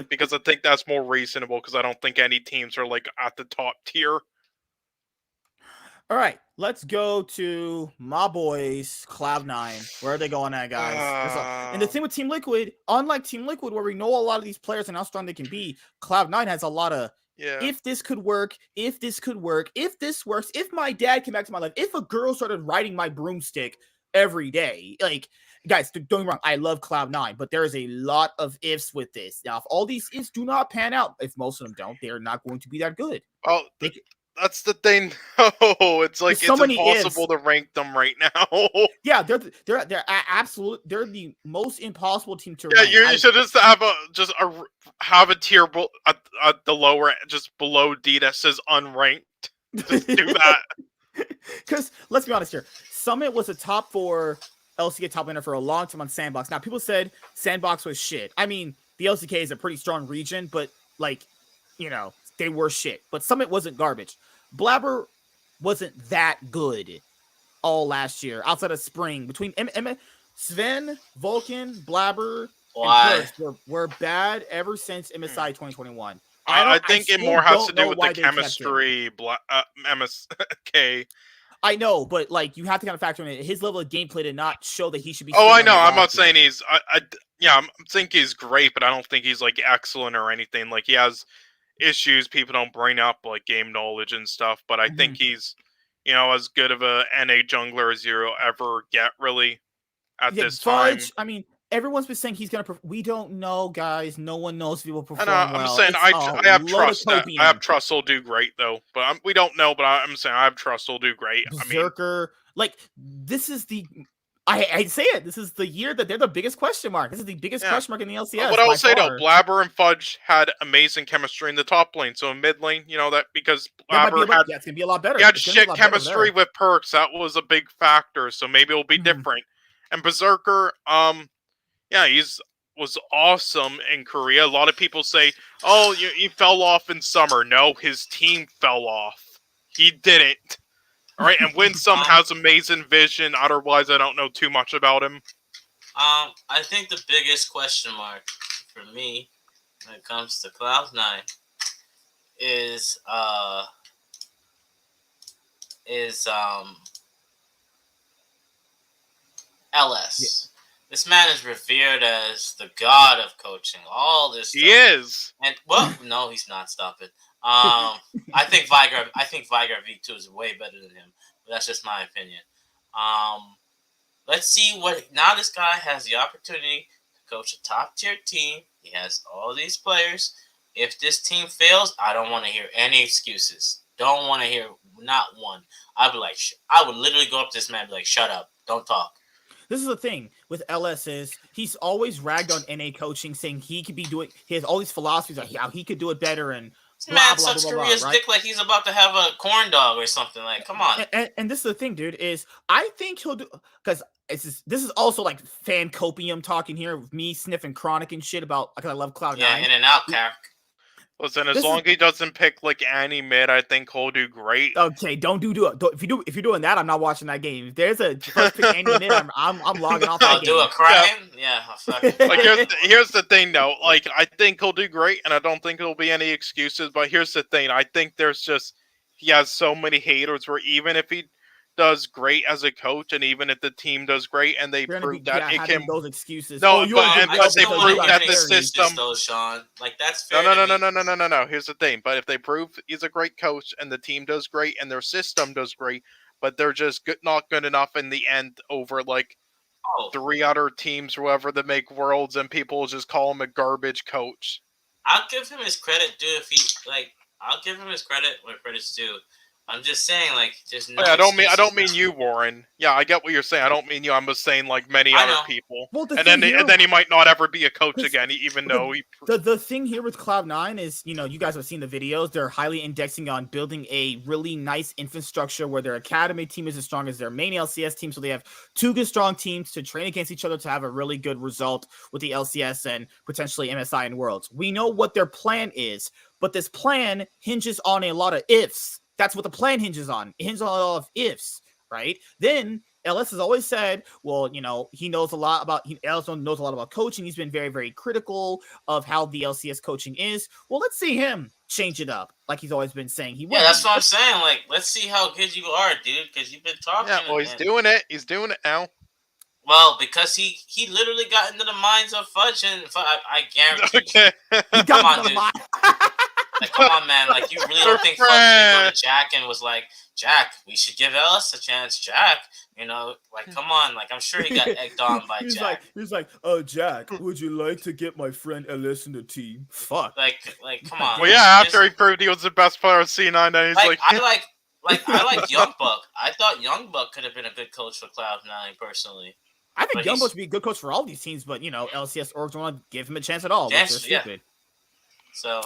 Because I think that's more reasonable. Because I don't think any teams are like at the top tier. All right, let's go to my boys, Cloud9. Where are they going at, guys? And the thing with Team Liquid, unlike Team Liquid, where we know a lot of these players and how strong they can be, Cloud9 has a lot of, if this could work, if this could work, if this works, if my dad came back to my life, if a girl started riding my broomstick every day. Like, guys, don't get me wrong, I love Cloud9, but there is a lot of ifs with this. Now, if all these ifs do not pan out, if most of them don't, they're not going to be that good. Oh, that's the thing. Oh, it's like There's so it's many impossible ifs. to rank them right now. Yeah, they're the most impossible team to Yeah, rank. you should just have a tier at the lower, just below D that says unranked. Just do that. Because let's be honest here, Summit was a top 4 LCK top laner for a long time on Sandbox. Now people said Sandbox was shit. I mean, the LCK is a pretty strong region, but like, they were shit. But Summit wasn't garbage. Blabber wasn't that good all last year outside of Spring. Between Sven, Vulcan, Blabber, Why? and Perks were bad ever since MSI 2021. I think it more has to do with the why they kept him. chemistry. MSK. I know, but like you have to kind of factor in his level of gameplay to not show that he should be. Oh, I know. I'm not roster. saying he's. I think he's great, but I don't think he's like excellent or anything. Like he has issues people don't bring up, like game knowledge and stuff. But I think he's, as good of a NA jungler as you'll ever get, really, at this time. I mean, everyone's been saying he's gonna. We don't know, guys. No one knows if he will perform I'm well. saying I have trust. I have trust he'll do great, though. But we don't know. But I'm saying I have trust he'll do great. Berserker, this is the. I say it. This is the year that they're the biggest question mark. This is the biggest question mark in the LCS. What I will say though, Blabber and Fudge had amazing chemistry in the top lane. So in mid lane, that because Blabber it's gonna be a lot better. He had shit chemistry with Perks. That was a big factor. So maybe it'll be different. And Berserker, was awesome in Korea. A lot of people say, "Oh, he fell off in summer." No, his team fell off. He didn't. All right, and Winsome has amazing vision. Otherwise, I don't know too much about him. I think the biggest question mark for me when it comes to Cloud9 is LS. Yeah. This man is revered as the god of coaching. All this stuff. He is. And no, he's not. Stop it. I think Viger V2 is way better than him, but that's just my opinion. Let's see what now. This guy has the opportunity to coach a top tier team. He has all these players. If this team fails, I don't want to hear any excuses. Don't want to hear not one. I'd be like, I would literally go up to this man and be like, "Shut up, don't talk." This is the thing with LS is he's always ragged on NA coaching, saying he could be doing. He has all these philosophies of how he could do it better and. This man sucks Korea's dick like he's about to have a corn dog or something. Like, come on. And this is the thing, dude, is I think he'll do because this is also like fan copium talking here with me sniffing Chronic and shit about because I love Cloud9. Yeah, in and out, Carrick. Listen, as long as he doesn't pick like any mid, I think he'll do great. Okay, don't do it. If you're doing that, I'm not watching that game. If there's a first pick any mid, I'm logging off that game. Do a crime? Yeah. Like here's the thing though. Like I think he'll do great, and I don't think there'll be any excuses. But here's the thing. I think he has so many haters where even if he does great as a coach, and even if the team does great, and they prove that it can those excuses. No, but they prove that the system. Though, Sean, like that's fair. No. Here's the thing. But if they prove he's a great coach, and the team does great, and their system does great, but they're just not good enough in the end over like 3 other teams, whoever that make worlds, and people will just call him a garbage coach. I'll give him his credit, dude. I'll give him his credit where credit's due. I'm just saying, like, just no. I don't mean you, Warren. Yeah, I get what you're saying. I don't mean you. I'm just saying, like, many other people. Well, and then he might not ever be a coach again, even though he. The thing here with Cloud9 is, you guys have seen the videos. They're highly indexing on building a really nice infrastructure where their academy team is as strong as their main LCS team. So they have 2 good, strong teams to train against each other to have a really good result with the LCS and potentially MSI and Worlds. We know what their plan is, but this plan hinges on a lot of ifs. That's what the plan hinges on. It hinges on a lot of ifs, right? Then LS has always said, well, he knows a lot about coaching. He's been very, very critical of how the LCS coaching is. Well, let's see him change it up, like he's always been saying he will. Yeah, that's what I'm saying. Like, let's see how good you are, dude, because you've been talking. Yeah, well, he's doing it. He's doing it now. Well, because he literally got into the minds of Fudge, and I guarantee he got into the mind. Like, come on, man. Like, you really don't think Fuck didn't go to Jack and was like, Jack, we should give us a chance, Jack. You know, like, come on. Like, I'm sure he got egged on by Jack. He's like, Jack, would you like to get my friend Ellis in the team? Fuck. Like, come on. Well, yeah, after he proved he was the best player of C9, then he's like... I like Young Buck. I thought Young Buck could have been a good coach for Cloud9, personally. I think Young Buck should be a good coach for all these teams, but, you know, LCS orgs don't want to give him a chance at all, which is stupid. So...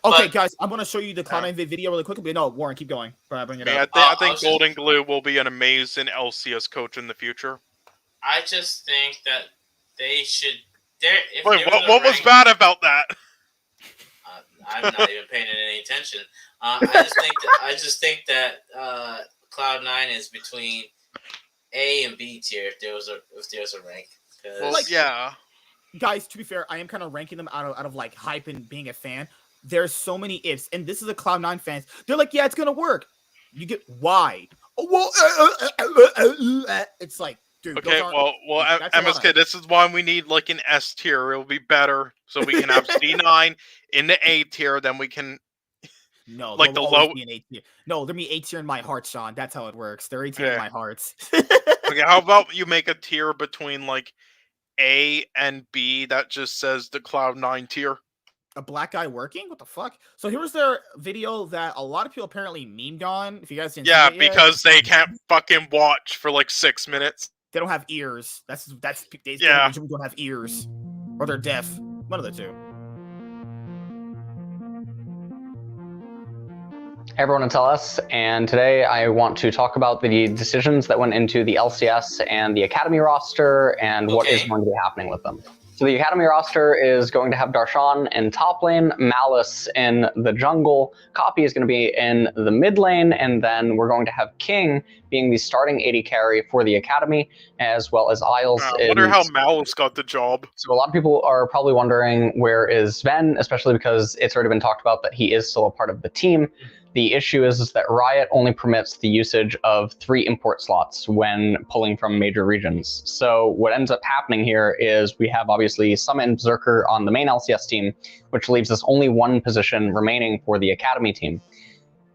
Okay, guys, I'm going to show you the Cloud9 video really quickly. No, Warren, keep going. Bring it up. I think Golden Glue will be an amazing LCS coach in the future. I just think that they should... Wait, what was bad about that? I'm not even paying any attention. I just think that Cloud9 is between A and B tier if there's a rank. Well, yeah. Guys, to be fair, I am kind of ranking them out of like hype and being a fan. There's so many ifs, and this is a Cloud9 fans. They're like, yeah, it's gonna work. You get why? Oh, well, it's like, dude. Okay, well, MSK, this is why we need like an S tier. It'll be better, so we can have C9 in the A tier. Then we can. No, like the low. Be an A tier. No, there'll be A tier in my heart, Sean. That's how it works. They're A tier in my hearts. Okay, how about you make a tier between like A and B that just says the Cloud9 tier? A black guy working? What the fuck? So here's their video that a lot of people apparently memed on. If you guys didn't see it yet. Because they can't fucking watch for like 6 minutes. They don't have ears. That's they don't have ears. Or they're deaf. One of the two. Hey everyone, it's LS, and today I want to talk about the decisions that went into the LCS and the Academy roster and what is going to be happening with them. So the Academy roster is going to have Darshan in top lane, Malice in the jungle, Copy is going to be in the mid lane, and then we're going to have King being the starting AD carry for the Academy, as well as Isles. I wonder how Malice got the job. So a lot of people are probably wondering where is Sven, especially because it's already been talked about that he is still a part of the team. The issue is that Riot only permits the usage of 3 import slots when pulling from major regions. So what ends up happening here is we have obviously Summit and Berserker on the main LCS team, which leaves us only 1 position remaining for the Academy team.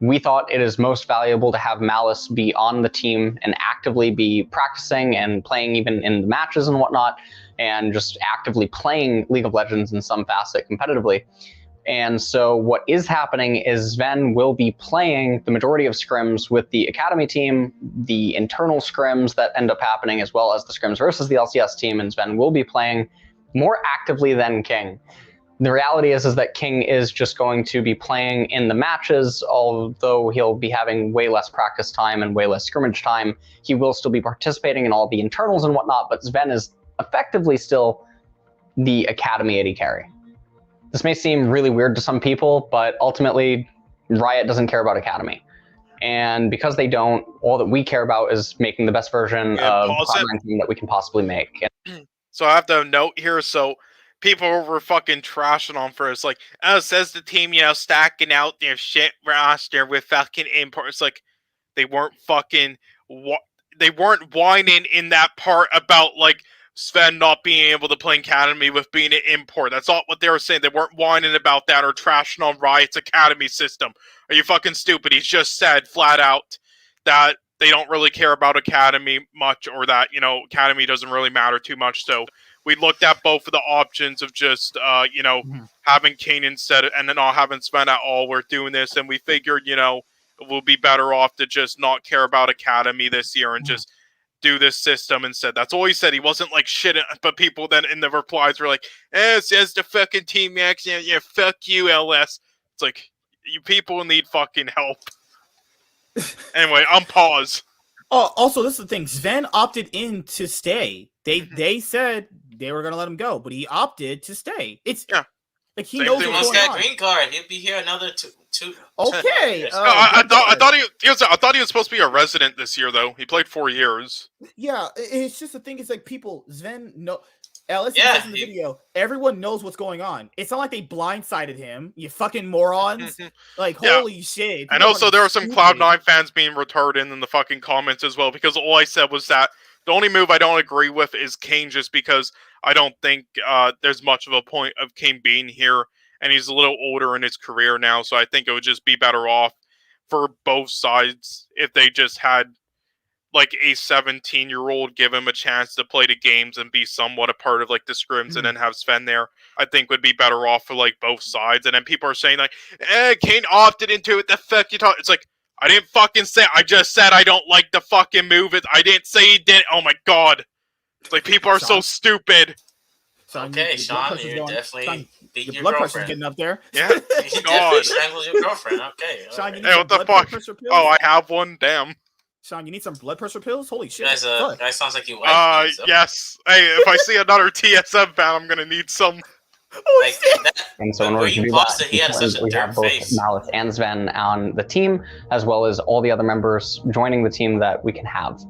We thought it is most valuable to have Malice be on the team and actively be practicing and playing even in the matches and whatnot, and just actively playing League of Legends in some facet competitively. And so what is happening is Sven will be playing the majority of scrims with the Academy team, the internal scrims that end up happening, as well as the scrims versus the LCS team, and Sven will be playing more actively than King. The reality is that King is just going to be playing in the matches, although he'll be having way less practice time and way less scrimmage time. He will still be participating in all the internals and whatnot, but Sven is effectively still the Academy AD carry. This may seem really weird to some people, but ultimately, Riot doesn't care about Academy. And because they don't, all that we care about is making the best version of Cloud9 team that we can possibly make. So I have to note here, so people were fucking trashing on first, like, oh, says the team, you know, stacking out their shit roster with fucking imports. Like, they weren't fucking, they weren't whining in that part about, like, Sven not being able to play Academy with being an import. That's all what they were saying. They weren't whining about that or trashing on Riot's Academy system. Are you fucking stupid? He's just said flat out that they don't really care about Academy much, or that, you know, Academy doesn't really matter too much. So we looked at both of the options of just, you know, having Kane instead and then not having Sven at all. We're doing this, and we figured, you know, we'll be better off to just not care about Academy this year and just do this system instead. That's all he said. He wasn't like shit, but people then in the replies were like, it says the fucking team X, yeah, fuck you, LS. It's like, you people need fucking help. Anyway, I'm pause. Oh, also, this is the thing. Sven opted in to stay. They said they were going to let him go, but he opted to stay. It's like he knows what's going on. Green card. He'll be here another two. Okay. I thought he was supposed to be a resident this year, though. He played 4 years. Yeah, it's just the thing. It's like people, Sven, no. Alice says in the video, everyone knows what's going on. It's not like they blindsided him. You fucking morons. Like, holy shit. And also, there were some Cloud9 fans being retarded in the fucking comments as well, because all I said was that the only move I don't agree with is Kane, just because I don't think there's much of a point of Kane being here and he's a little older in his career now, so I think it would just be better off for both sides if they just had like a 17-year-old give him a chance to play the games and be somewhat a part of like the scrims, and then have Sven there. I think would be better off for like both sides. And then people are saying like, Kane opted into it. The fuck you talk? It's like, I didn't fucking say. I just said I don't like the fucking move. I didn't say he did. Oh my god! It's like people are so stupid. Okay, Sean, you're definitely beating your blood pressure's girlfriend. getting up there. Yeah, You God. definitely strangled your girlfriend. Okay. Sean, you need Hey, some what the blood fuck? pressure pills? Oh, I have one. Damn. Sean, you need some blood pressure pills? Holy shit. Guys, Fuck. guys, sounds like you like me, so. Yes. Hey, if I see another TSM fan, I'm gonna need some. Like, that, And so in where order to you do posted, that, he had such a we dirt have both face. Malice and Sven on the team, as well as all the other members joining the team that we can have.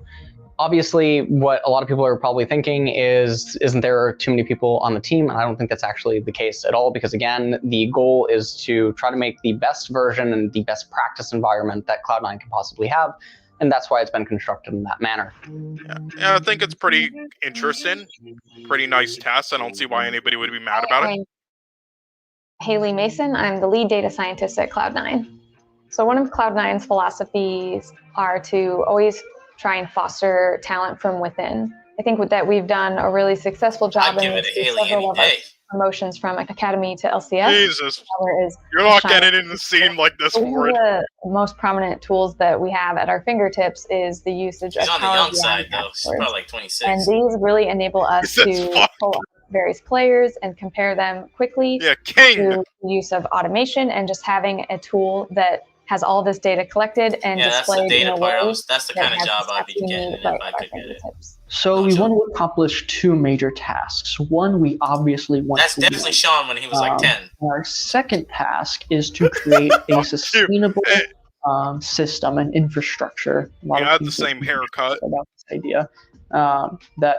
Obviously, what a lot of people are probably thinking is, isn't there too many people on the team? And I don't think that's actually the case at all, because again, the goal is to try to make the best version and the best practice environment that Cloud9 can possibly have. And that's why it's been constructed in that manner. Yeah, I think it's pretty interesting. Pretty nice test. I don't see why anybody would be mad about it. I'm Haley Mason. I'm the lead data scientist at Cloud9. So one of Cloud9's philosophies are to always try and foster talent from within. I think that we've done a really successful job I'd in give it this a with Haley several any of our day. promotions from Academy to LCS. Jesus, Whereas you're not China- getting in the scene like this one for of it. the most prominent tools that we have at our fingertips is the usage She's of on the Power young BI side, though. She's dashboards. probably like 26. And these really enable us He says to fuck. pull up various players and compare them quickly Yeah, King. through the use of automation and just having a tool that has all this data collected and Yeah, that's the displayed in data a part. way That's the that kind of has job the I'd be steps we getting need if right I at our could get it. fingertips. So we want to accomplish two major tasks. One, we obviously want That's to definitely Sean when he was like 10. Our second task is to create a sustainable system and infrastructure. A lot You of had the people same haircut. about this idea that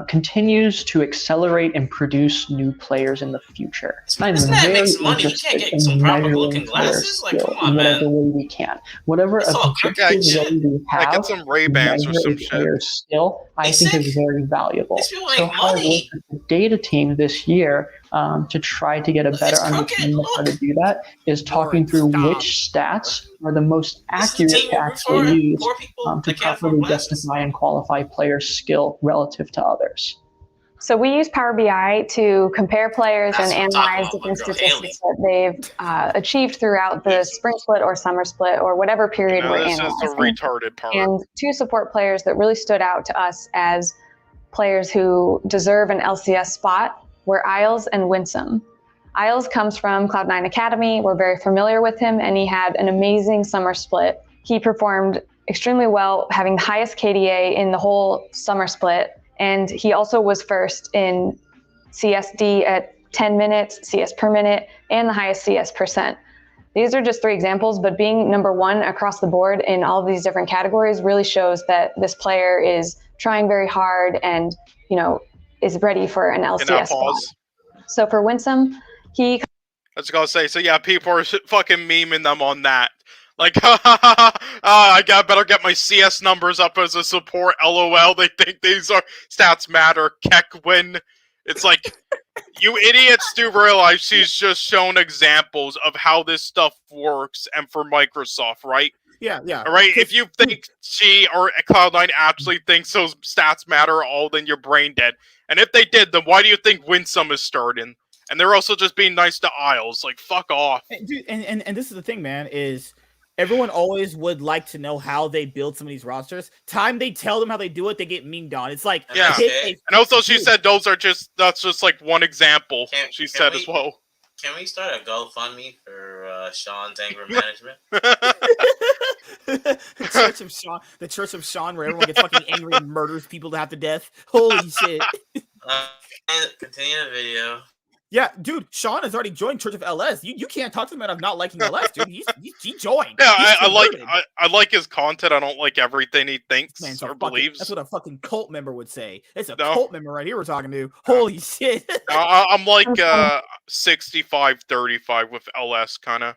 continues to accelerate and produce new players in the future. I'm This man very makes money. He can't interested get some in proper measuring looking player glasses? Like, skill come on, in whatever man. way we can. Whatever It's all objective crooked shit. way we I have get some Ray-Bans or measure some a shit. player's skill, I He's think sick. is very valuable. These people So make how I money. work with the data team this year to try to get a better It's crooked. understanding of how to Look. do that is talking Lord, through stop. which stats are the most This is the accurate team to you root for? actually use Poor people to that can't properly afford glasses? justify and qualify players' skill relative to others. So we use Power BI to compare players That's and what I'm talking analyze about, my different girl, statistics that they've achieved throughout the spring split or summer split or whatever period Now, we're this is the analyzing. retarded part. And two support players that really stood out to us as players who deserve an LCS spot were Isles and Winsome. Isles comes from Cloud9 Academy. We're very familiar with him, and he had an amazing summer split. He performed extremely well, having the highest KDA in the whole summer split, and he also was first in CSD at 10 minutes, CS per minute, and the highest CS percent. These are just three examples, but being number one across the board in all of these different categories really shows that this player is trying very hard and, is ready for an And now LCS spot. pause. So for Winsome, he I was gonna say, so yeah, people are fucking memeing them on that. Like, I better get my CS numbers up as a support. LOL. They think these are stats matter. Keck win. It's like, you idiots do realize she's just shown examples of how this stuff works, and for Microsoft, right? Yeah, yeah. All right. If you think she or Cloud9 actually thinks those stats matter at all, then you're brain dead. And if they did, then why do you think Winsome is starting? And they're also just being nice to Isles. Like, fuck off. And, dude, and this is the thing, man, is everyone always would like to know how they build some of these rosters. Time they tell them how they do it, they get memed on. It's like, Yeah. Okay. And also she said that's just like one example, Can said we- as well. Can we start a GoFundMe for Sean's anger management? the Church of Sean, where everyone gets fucking angry and murders people to have to death. Holy shit. Continue the video. Yeah, dude, Sean has already joined Church of LS. You can't talk to him about not liking LS, dude. He joined. Yeah, He's I like his content. I don't like everything he thinks Man, or believes. That's what a fucking cult member would say. It's a No. cult member right here we're talking to. Holy shit. I'm like 65-35 with LS, kind of.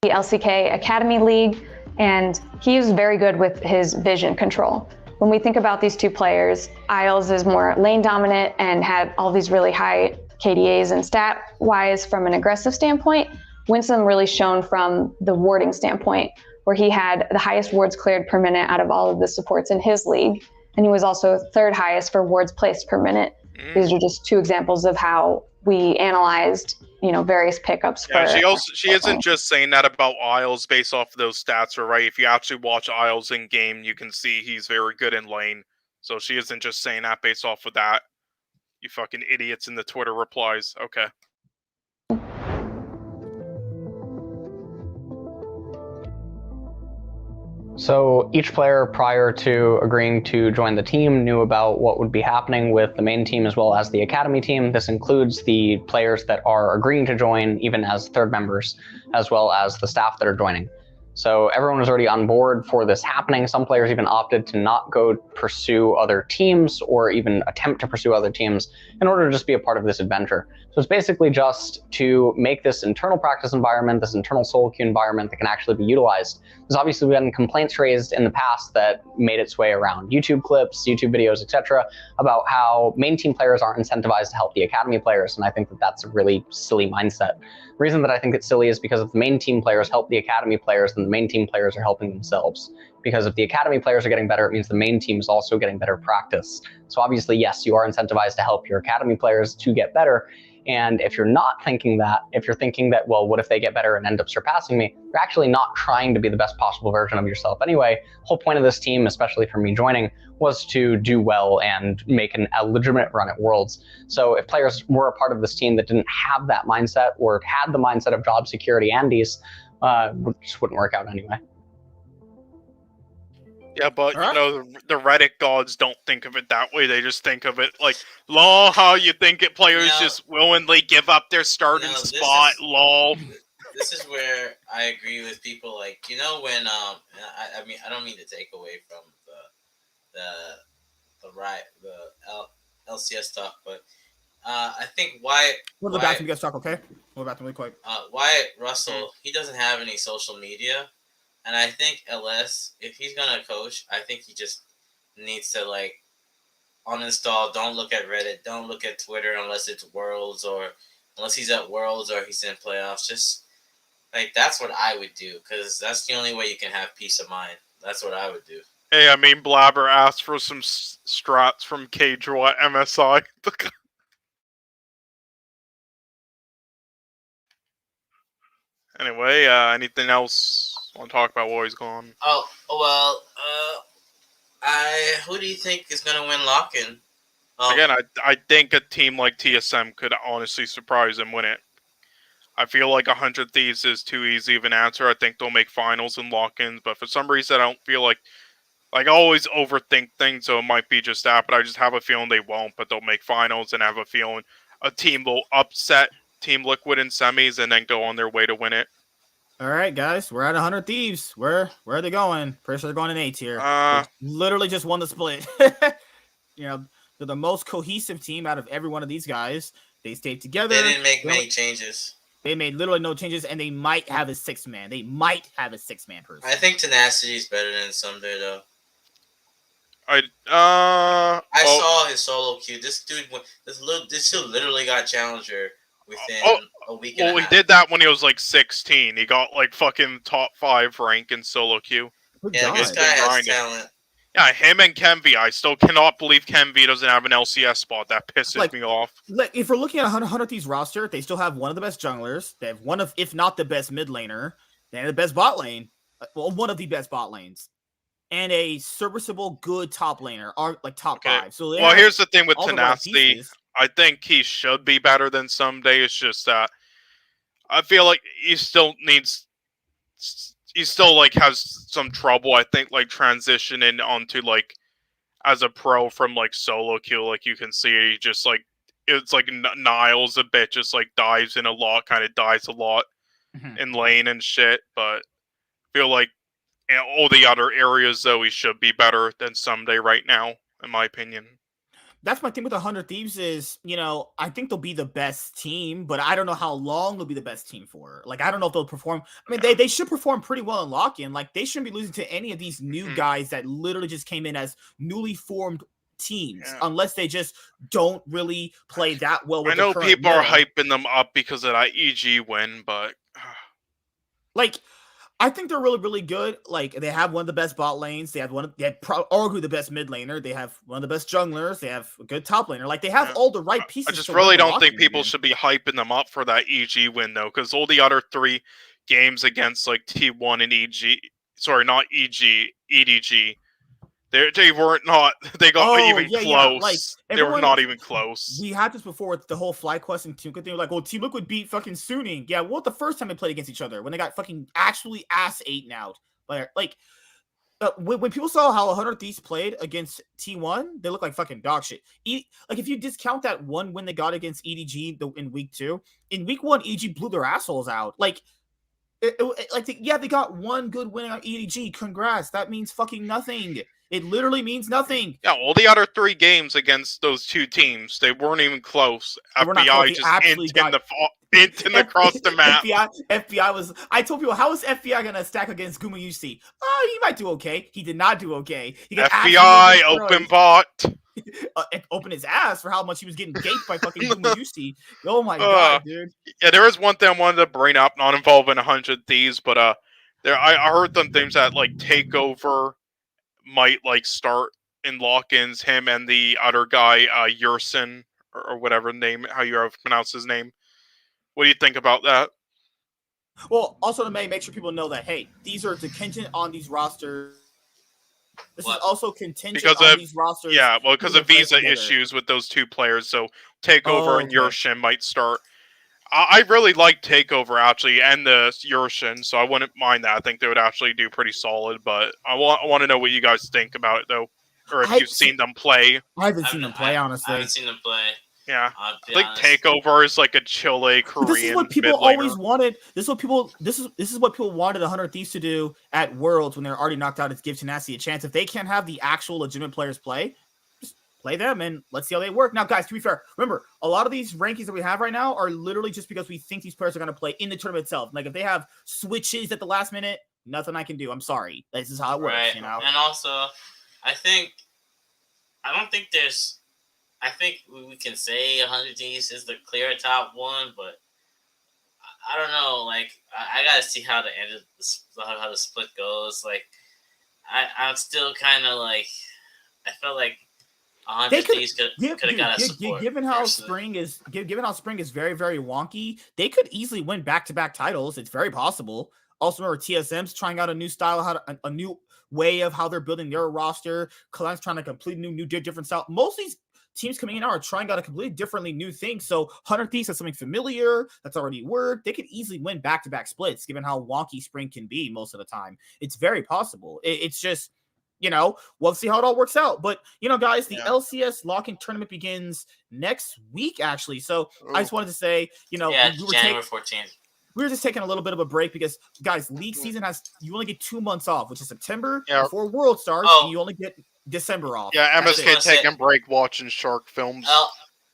the LCK Academy League, and he's very good with his vision control. When we think about these two players, Isles is more lane dominant and had all these really high KDAs and stat-wise from an aggressive standpoint, Winsome really shone from the warding standpoint, where he had the highest wards cleared per minute out of all of the supports in his league, and he was also third highest for wards placed per minute. These are just two examples of how we analyzed, various pickups. Yeah, she isn't just saying that about Isles based off of those stats, right? If you actually watch Isles in game, you can see he's very good in lane. So she isn't just saying that based off of that. You fucking idiots in the Twitter replies. Okay. So each player prior to agreeing to join the team knew about what would be happening with the main team as well as the academy team. This includes the players that are agreeing to join even as third members, as well as the staff that are joining. So everyone was already on board for this happening. Some players even opted to not go pursue other teams or even attempt to pursue other teams in order to just be a part of this adventure. So it's basically just to make this internal practice environment, this internal solo queue environment that can actually be utilized. There's obviously been complaints raised in the past that made its way around YouTube clips, YouTube videos, etc., about how main team players aren't incentivized to help the academy players, and I think that that's a really silly mindset. The reason that I think it's silly is because if the main team players help the academy players, then the main team players are helping themselves. Because if the academy players are getting better, it means the main team is also getting better practice. So obviously, yes, you are incentivized to help your academy players to get better. And if you're not thinking that, if you're thinking that, well, what if they get better and end up surpassing me, you're actually not trying to be the best possible version of yourself anyway. The whole point of this team, especially for me joining, was to do well and make a legitimate run at Worlds. So if players were a part of this team that didn't have that mindset or had the mindset of job security and ease, it just wouldn't work out anyway. Yeah, but the Reddit gods don't think of it that way. They just think of it like, lol, how you think it players just willingly give up their starting spot, lol. This is where I agree with people like, when I mean, I don't mean to take away from the LCS stuff, but I think Wyatt. We'll go back to you guys talk, okay? We'll go back to really quick. Wyatt Russell, he doesn't have any social media. And I think LS, if he's going to coach, I think he just needs to, uninstall. Don't look at Reddit. Don't look at Twitter unless it's Worlds or unless he's at Worlds or he's in playoffs. Just, that's what I would do because that's the only way you can have peace of mind. That's what I would do. Hey, I mean, Blabber asked for some strats from K-Draw at MSI. Anyway, anything else? Want to talk about what he's gone? Oh well, who do you think is gonna win lock-in? Again, I think a team like TSM could honestly surprise and win it. I feel like 100 Thieves is too easy of an answer. I think they'll make finals and lock-ins, but for some reason I don't feel like I always overthink things, so it might be just that. But I just have a feeling they won't, but they'll make finals, and I have a feeling a team will upset Team Liquid in semis and then go on their way to win it. All right, guys, we're at 100 Thieves. Where are they going? Pretty sure they're going in 8 here. They literally just won the split. They're the most cohesive team out of every one of these guys. They stayed together. They didn't make many changes. They made literally no changes, and they might have a 6-man. They might have a 6-man person. I think Tenacity is better than Someday, though. I saw his solo queue. This dude literally got Challenger within a week and a half. He did that when he was 16. He got fucking top 5 rank in solo queue. Yeah, this guy has talent. Yeah, him and Kenvi. I still cannot believe Kenvi doesn't have an LCS spot. That pisses me off. If we're looking at 100 Thieves roster, they still have one of the best junglers. They have one of, if not the best mid laner, they have the best bot lane. Well, one of the best bot lanes. And a serviceable, good top laner, or top 5. So here's the thing with Tenacity. I think he should be better than Someday. It's just that I feel like he still has some trouble. I think transitioning onto as a pro from solo queue. You can see he just it's Niles a bit, just dives in a lot, kind of dies a lot in lane and shit. But I feel like in all the other areas though, he should be better than Someday right now, in my opinion. That's my thing with 100 Thieves is, I think they'll be the best team, but I don't know how long they'll be the best team for. I don't know if they'll perform. I mean, they should perform pretty well in lock-in. They shouldn't be losing to any of these new guys that literally just came in as newly formed teams Yeah. unless they just don't really play that well with I know the current people are meta. hyping them up because of that EG win, but Like, I think they're really, really good. Like, they have one of the best bot lanes. They have arguably the best mid laner. They have one of the best junglers. They have a good top laner. Like, they have Yeah. all the right pieces. I just to really win the don't think Rocket people League. should be hyping them up for that EG win though, because all the other 3 games against like T1 and not EG, EDG, they weren't not. They got even close. Like, they were not even close. We had this before with the whole FlyQuest and Team Liquid. They were like, well, Team Liquid beat fucking Suning. Yeah, what the first time they played against each other when they got fucking actually ass eaten out. Like when people saw how 100 Thieves played against T1, they look like fucking dog shit. Like, if you discount that one win they got against EDG in week 2, in week 1, EDG blew their assholes out. Like, they got one good win on EDG. Congrats. That means fucking nothing. It literally means nothing. Yeah, all the other 3 games against those 2 teams, they weren't even close. They were not close. FBI They just actually inting across the map. FBI was. I told people, how is FBI gonna stack against Gumayusi? Oh, he might do okay. He did not do okay. He got FBI open bot. Open his ass for how much he was getting gaped by fucking Gumayusi. Oh my god, dude. Yeah, there is one thing I wanted to bring up, not involving 100 Thieves, but I heard some things that like Takeover might like start in lock-ins, him and the other guy, Bjergsen, or whatever name, how you pronounce his name. What do you think about that? Well, also to make sure people know that, hey, these are contingent on these rosters. This is also contingent on these rosters. Yeah, well, because of visa issues with those 2 players, so Takeover and Bjergsen might start. I really like Takeover, actually, and the Bjergsen, so I wouldn't mind that. I think they would actually do pretty solid, but I want to know what you guys think about it, though. Or if you've seen them play. I haven't seen them play, honestly. I haven't seen them play. Yeah, I think Takeover is like a Chile Korean. This is what people always wanted. This is what people wanted 100 Thieves to do at Worlds when they're already knocked out. Is give Tenacity a chance. If they can't have the actual legitimate players play, just play them and let's see how they work. Now, guys, to be fair, remember a lot of these rankings that we have right now are literally just because we think these players are going to play in the tournament itself. Like if they have switches at the last minute, nothing I can do. I'm sorry. This is how it works. Right. You know. And also, I think we can say 100 Thieves is the clear top one, but I don't know. Like, I gotta see how the split goes. Like, I'm still kind of like, I felt like 100 Thieves could have got a support. Given how spring is very, very wonky, they could easily win back-to-back titles. It's very possible. Also, remember TSM's trying out a new style, a new way of how they're building their roster. Cloud9's trying to completely new, different style. Most of these teams coming in now are trying out a completely differently new thing. So 100 Thieves has something familiar that's already worked. They could easily win back-to-back splits, given how wonky spring can be most of the time. It's very possible. It's just, we'll see how it all works out. But, guys, the LCS locking tournament begins next week, actually. So I just wanted to say, January 14th. We were just taking a little bit of a break because, guys, league season you only get 2 months off, which is September before World starts, and you only get December off. Yeah, MSK taking break watching shark films.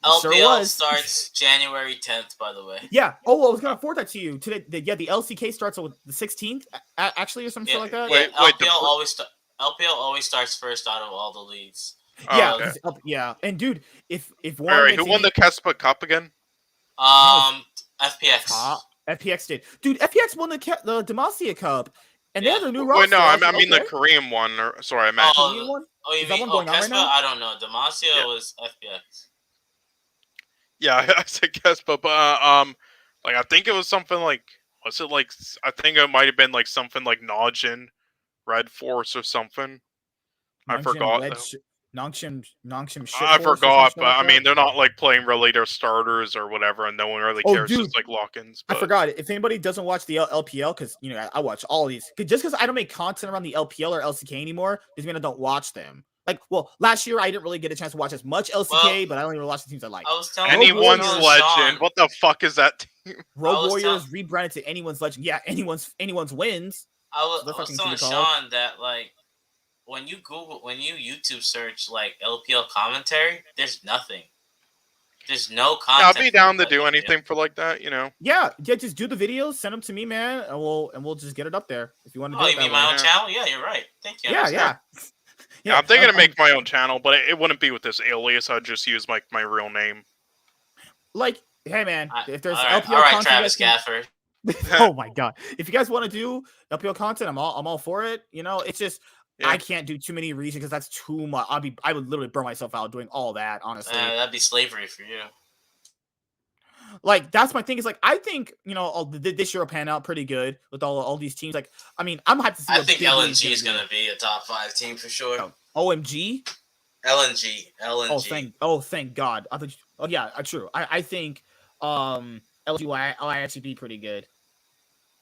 LPL starts January 10th, by the way. Yeah. Oh, I was going to forward that to you today. The LCK starts on the 16th, actually, or something like that. Yeah, LPL always starts first out of all the leagues. Yeah, yeah. And dude, if one, who won the Kespa Cup again? FPX. FPX did. Dude, FPX won the Demacia Cup. And they have a new roster. Wait, no, I mean the Korean one. Sorry, I meant the Korean one. Oh, you Is mean that one going on right now? I don't know. Demacia was FPX. Yeah, I said Kespa, but I think it was something like, was it like, I think it might have been like something like Najin, Red Force or something. I forgot. Nongshim I forgot, but I mean, they're not like playing really their starters or whatever, and no one really cares. Dude, just like lock-ins. I forgot. If anybody doesn't watch the LPL, because I watch all these. Just because I don't make content around the LPL or LCK anymore doesn't mean I don't watch them. Like, well, last year I didn't really get a chance to watch as much LCK, but I don't even watch the teams I like. I was telling Anyone's Legend. What the fuck is that team? Rogue Warriors rebranded to Anyone's Legend. Yeah, anyone's wins. I was telling Sean that when you YouTube search like LPL commentary, there's nothing. There's no content. Yeah, I'll be down to do anything for like that, Yeah, just do the videos, send them to me, man, and we'll just get it up there if you want to do it. You mean my own channel? Yeah, you're right. Thank you. Yeah. Yeah, I'm thinking to make my own channel, but it wouldn't be with this alias. I'd just use my real name. Like, hey man, if there's all LPL right, content, Travis you guys Gafford. oh my god! If you guys want to do LPL content, I'm all for it. You know, it's just Yeah. I can't do too many regions because that's too much. I would literally burn myself out doing all that. Honestly, That'd be slavery for you. like that's my thing. Is like I think this year will pan out pretty good with all these teams. Like I mean, I'm hyped to see. I what think Big League's LNG is do. gonna be a top 5 team for sure. OMG. LNG. Thank God. I thought. Yeah, true. I think LG will actually be pretty good.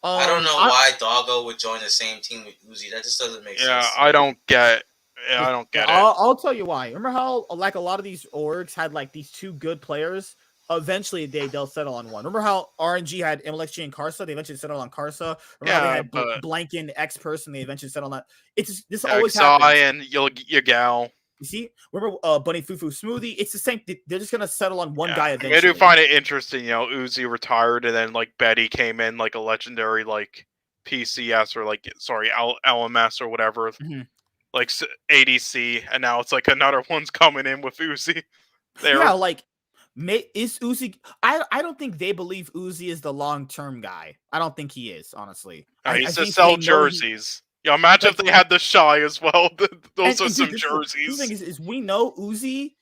I don't know why Doggo would join the same team with Uzi. That just doesn't make sense. Yeah, I don't get it. I'll tell you why. Remember how like a lot of these orgs had like these two good players? Eventually they'll settle on one. Remember how RNG had MLXG and Karsa? They eventually settled on Karsa. Remember how they had Blanken X person? They eventually settled on. This always happens. And Yagal. You see, remember Bunny Fufu Smoothie? It's the same. They're just gonna settle on one guy eventually. I do find it interesting. Uzi retired, and then like Betty came in, like a legendary like PCS or LMS or whatever, like ADC, and now it's like another one's coming in with Uzi. Yeah, like is Uzi? I don't think they believe Uzi is the long-term guy. I don't think he is, honestly. He's to sell jerseys. Yeah, imagine if they had the Shy as well. Those are some jerseys. The thing is we know Uzi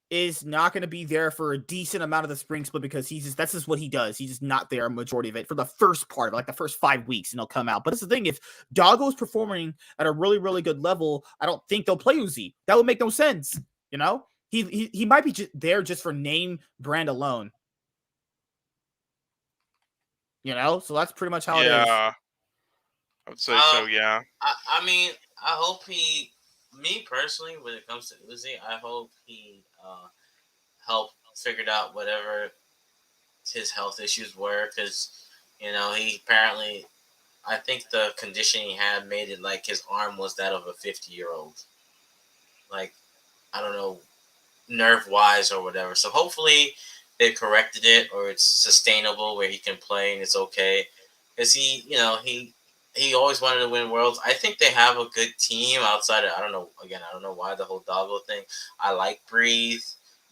is not going to be there for a decent amount of the spring split because that's just what he does. He's just not there a majority of it for the first part of it, like the first 5 weeks, and he'll come out. But it's the thing, if Doggo's performing at a really, really good level, I don't think they'll play Uzi. That would make no sense. You know, he might be there just for name brand alone. You know, so that's pretty much how it is. I would say so, yeah. I mean, I hope me personally, when it comes to Uzi, I hope he helped figured out whatever his health issues were, because, he apparently, I think the condition he had made it like his arm was that of a 50-year-old. Like, I don't know, nerve-wise or whatever. So hopefully they corrected it, or it's sustainable where he can play and it's okay. Because he always wanted to win Worlds. I think they have a good team outside of, I don't know why the whole Doggo thing. I like Breathe.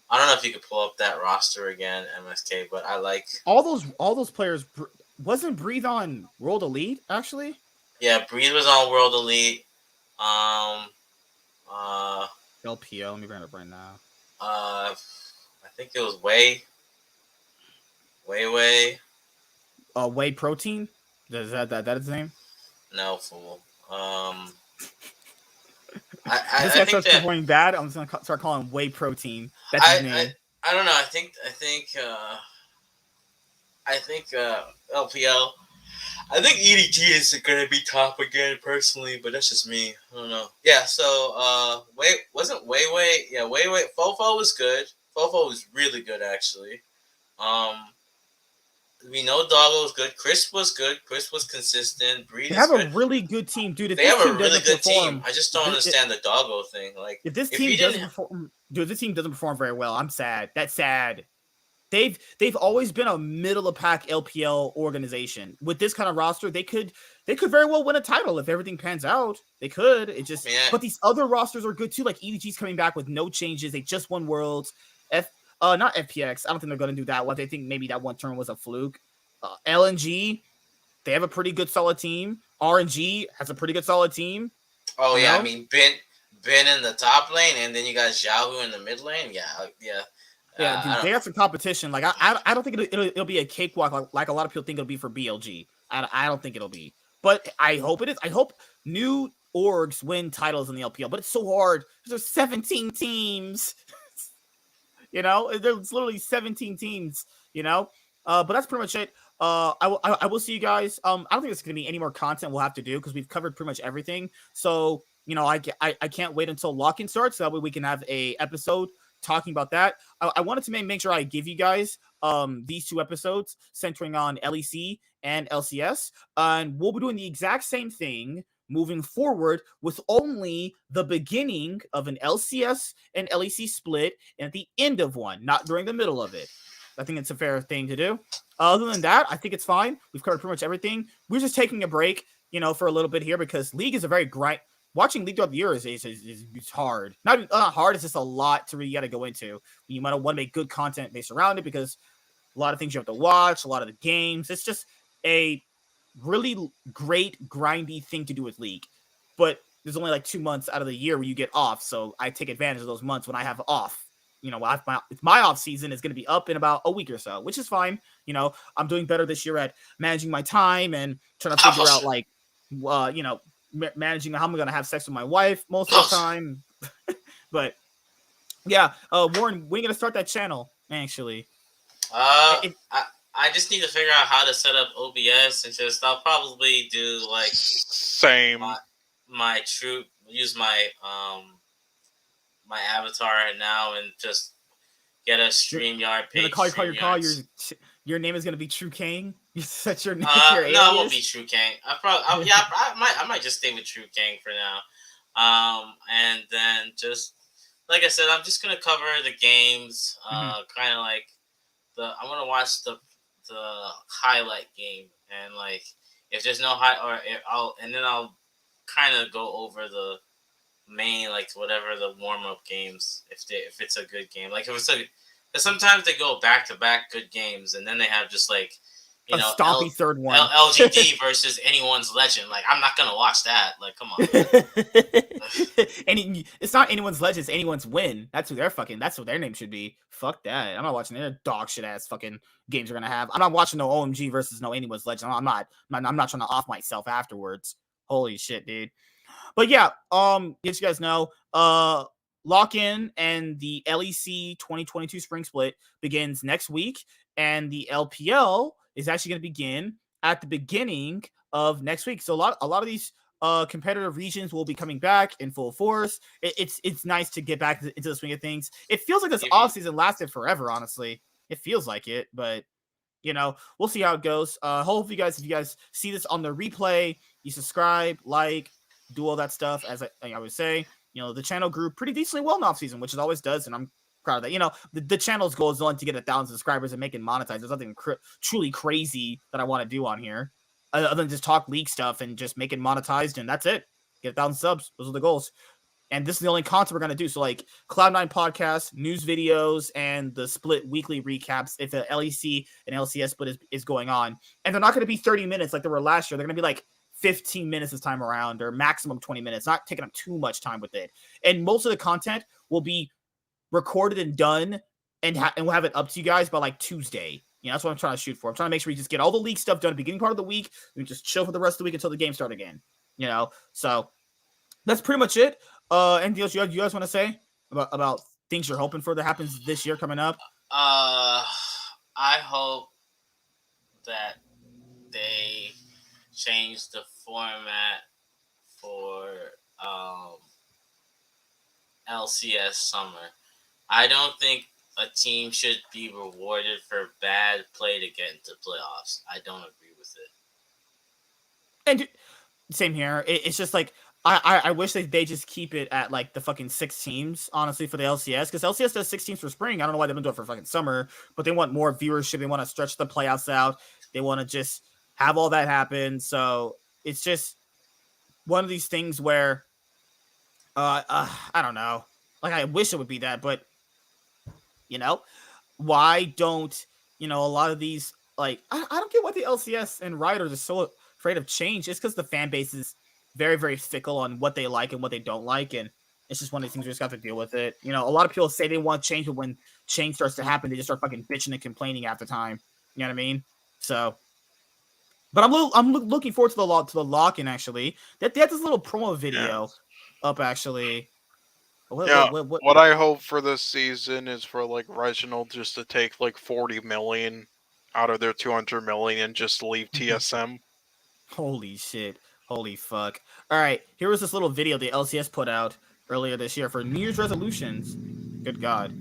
I don't know if you could pull up that roster again, MSK, but I like all those players. Wasn't Breathe on World Elite actually? Yeah, Breathe was on World Elite. LPO, let me bring it up right now. I think it was Whey Protein. Is that his name? No, fool. I think starts performing bad. I'm just gonna start calling him Whey Protein. That's his name. I don't know. I think LPL. I think EDG is gonna be top again, personally, but that's just me. I don't know. Yeah. So wasn't Whey? Yeah, Whey. Fofo was good. Fofo was really good, actually. We know Doggo was good. Chris was good. Chris was consistent. Breed they have a really good team, dude. They have a really good team. I just don't understand the Doggo thing. Like, if this team doesn't perform, dude, this team doesn't perform very well. I'm sad. That's sad. They've always been a middle of pack LPL organization. With this kind of roster, they could very well win a title if everything pans out. They could. But these other rosters are good too. Like EDG's coming back with no changes. They just won Worlds. Not FPX. I don't think they're going to do that one. They think maybe that one turn was a fluke. LNG, they have a pretty good solid team. RNG has a pretty good solid team. Oh yeah, I mean Ben in the top lane, and then you got Xiaohu in the mid lane. Yeah. Dude, they have some competition. Like I don't think it'll be a cakewalk like a lot of people think it'll be for BLG. I don't think it'll be, but I hope it is. I hope new orgs win titles in the LPL, but it's so hard. There's 17 teams. There's literally 17 teams. But that's pretty much it. I will see you guys. I don't think there's going to be any more content we'll have to do because we've covered pretty much everything. So, I can't wait until lock-in starts so that way we can have a episode talking about that. I wanted to make sure I give you guys these 2 episodes centering on LEC and LCS. And we'll be doing the exact same thing moving forward with only the beginning of an LCS and LEC split and at the end of one, not during the middle of it. I think it's a fair thing to do. Other than that, I think it's fine. We've covered pretty much everything. We're just taking a break, for a little bit here because League is a very watching League throughout the year is hard. Not hard. It's just a lot to really got to go into. You might want to make good content based around it because a lot of things you have to watch, a lot of the games. It's just a really great grindy thing to do with League. But there's only like 2 months out of the year where you get off, so I take advantage of those months when I have off. You know, my off season is going to be up in about a week or so, which is fine. You know, I'm doing better this year at managing my time and trying to figure out like, you know, managing how I'm going to have sex with my wife most of the time. But yeah, Warren, when are you going to start that channel? Actually, I just need to figure out how to set up OBS and just I'll probably do like same. My troop, use my my avatar now and just get a StreamYard page. Your name is gonna be True King. You set your name. No, it won't be True King. I might just stay with True King for now. And then just like I said, I'm just gonna cover the games. Kind of like I want to watch the highlight game and like if there's no I'll kind of go over the main like whatever the warm-up games if it's a good game, like if it's sometimes they go back-to-back good games and then they have just like you know stompy third one LGD versus anyone's legend. Like I'm not gonna watch that. Like come on. It's not anyone's legend, it's anyone's win. That's what their name should be. Fuck that. I'm not watching their dog shit ass fucking games they're gonna have. I'm not watching no OMG versus no anyone's legend. I'm not trying to off myself afterwards. Holy shit, dude. But yeah, as you guys know, Lock-In and the LEC 2022 Spring Split begins next week, and the LPL is actually going to begin at the beginning of next week. So a lot of these competitive regions will be coming back in full force. It's nice to get back into the swing of things. It feels like this offseason lasted forever, honestly. It feels like it, but you know, we'll see how it goes. Hopefully, if you guys see this on the replay, you subscribe, like, do all that stuff. As I would say, you know, the channel grew pretty decently well in off season, which it always does, and I'm proud of that. You know, the channel's goal is only to get 1,000 subscribers and make it monetize. There's nothing truly crazy that I want to do on here, other than just talk league stuff and just make it monetized, and that's it. Get 1,000 subs. Those are the goals. And this is the only content we're going to do. So, like, Cloud9 podcast, news videos, and the split weekly recaps if the LEC and LCS split is going on. And they're not going to be 30 minutes like they were last year. They're going to be, like, 15 minutes this time around, or maximum 20 minutes, not taking up too much time with it. And most of the content will be recorded and done, and we'll have it up to you guys by, like, Tuesday. You know, that's what I'm trying to shoot for. I'm trying to make sure we just get all the league stuff done at the beginning part of the week, and we just chill for the rest of the week until the game start again. You know, so that's pretty much it. Anything else you guys want to say about things you're hoping for that happens this year coming up? I hope that they change the format for LCS summer. I don't think a team should be rewarded for bad play to get into playoffs. I don't agree with it. And same here. It's just like I wish they just keep it at like the fucking 6 teams, honestly, for the LCS, because LCS does 6 teams for spring. I don't know why they don't do it for fucking summer, but they want more viewership. They want to stretch the playoffs out. They want to just have all that happen. So it's just one of these things where I don't know. Like, I wish it would be that, but you know, why don't, you know, a lot of these, like, I don't get why the LCS and Riders are so afraid of change. It's because the fan base is very, very fickle on what they like and what they don't like, and it's just one of these things we just have to deal with it. You know, a lot of people say they want change, but when change starts to happen, they just start fucking bitching and complaining half the time. You know what I mean? So, but I'm looking forward to the lock-in, actually. They had this little promo video up, actually. What I hope for this season is for, like, Reginald just to take, like, 40 million out of their 200 million and just leave TSM. Holy shit. Holy fuck. All right, here was this little video the LCS put out earlier this year for New Year's resolutions. Good God.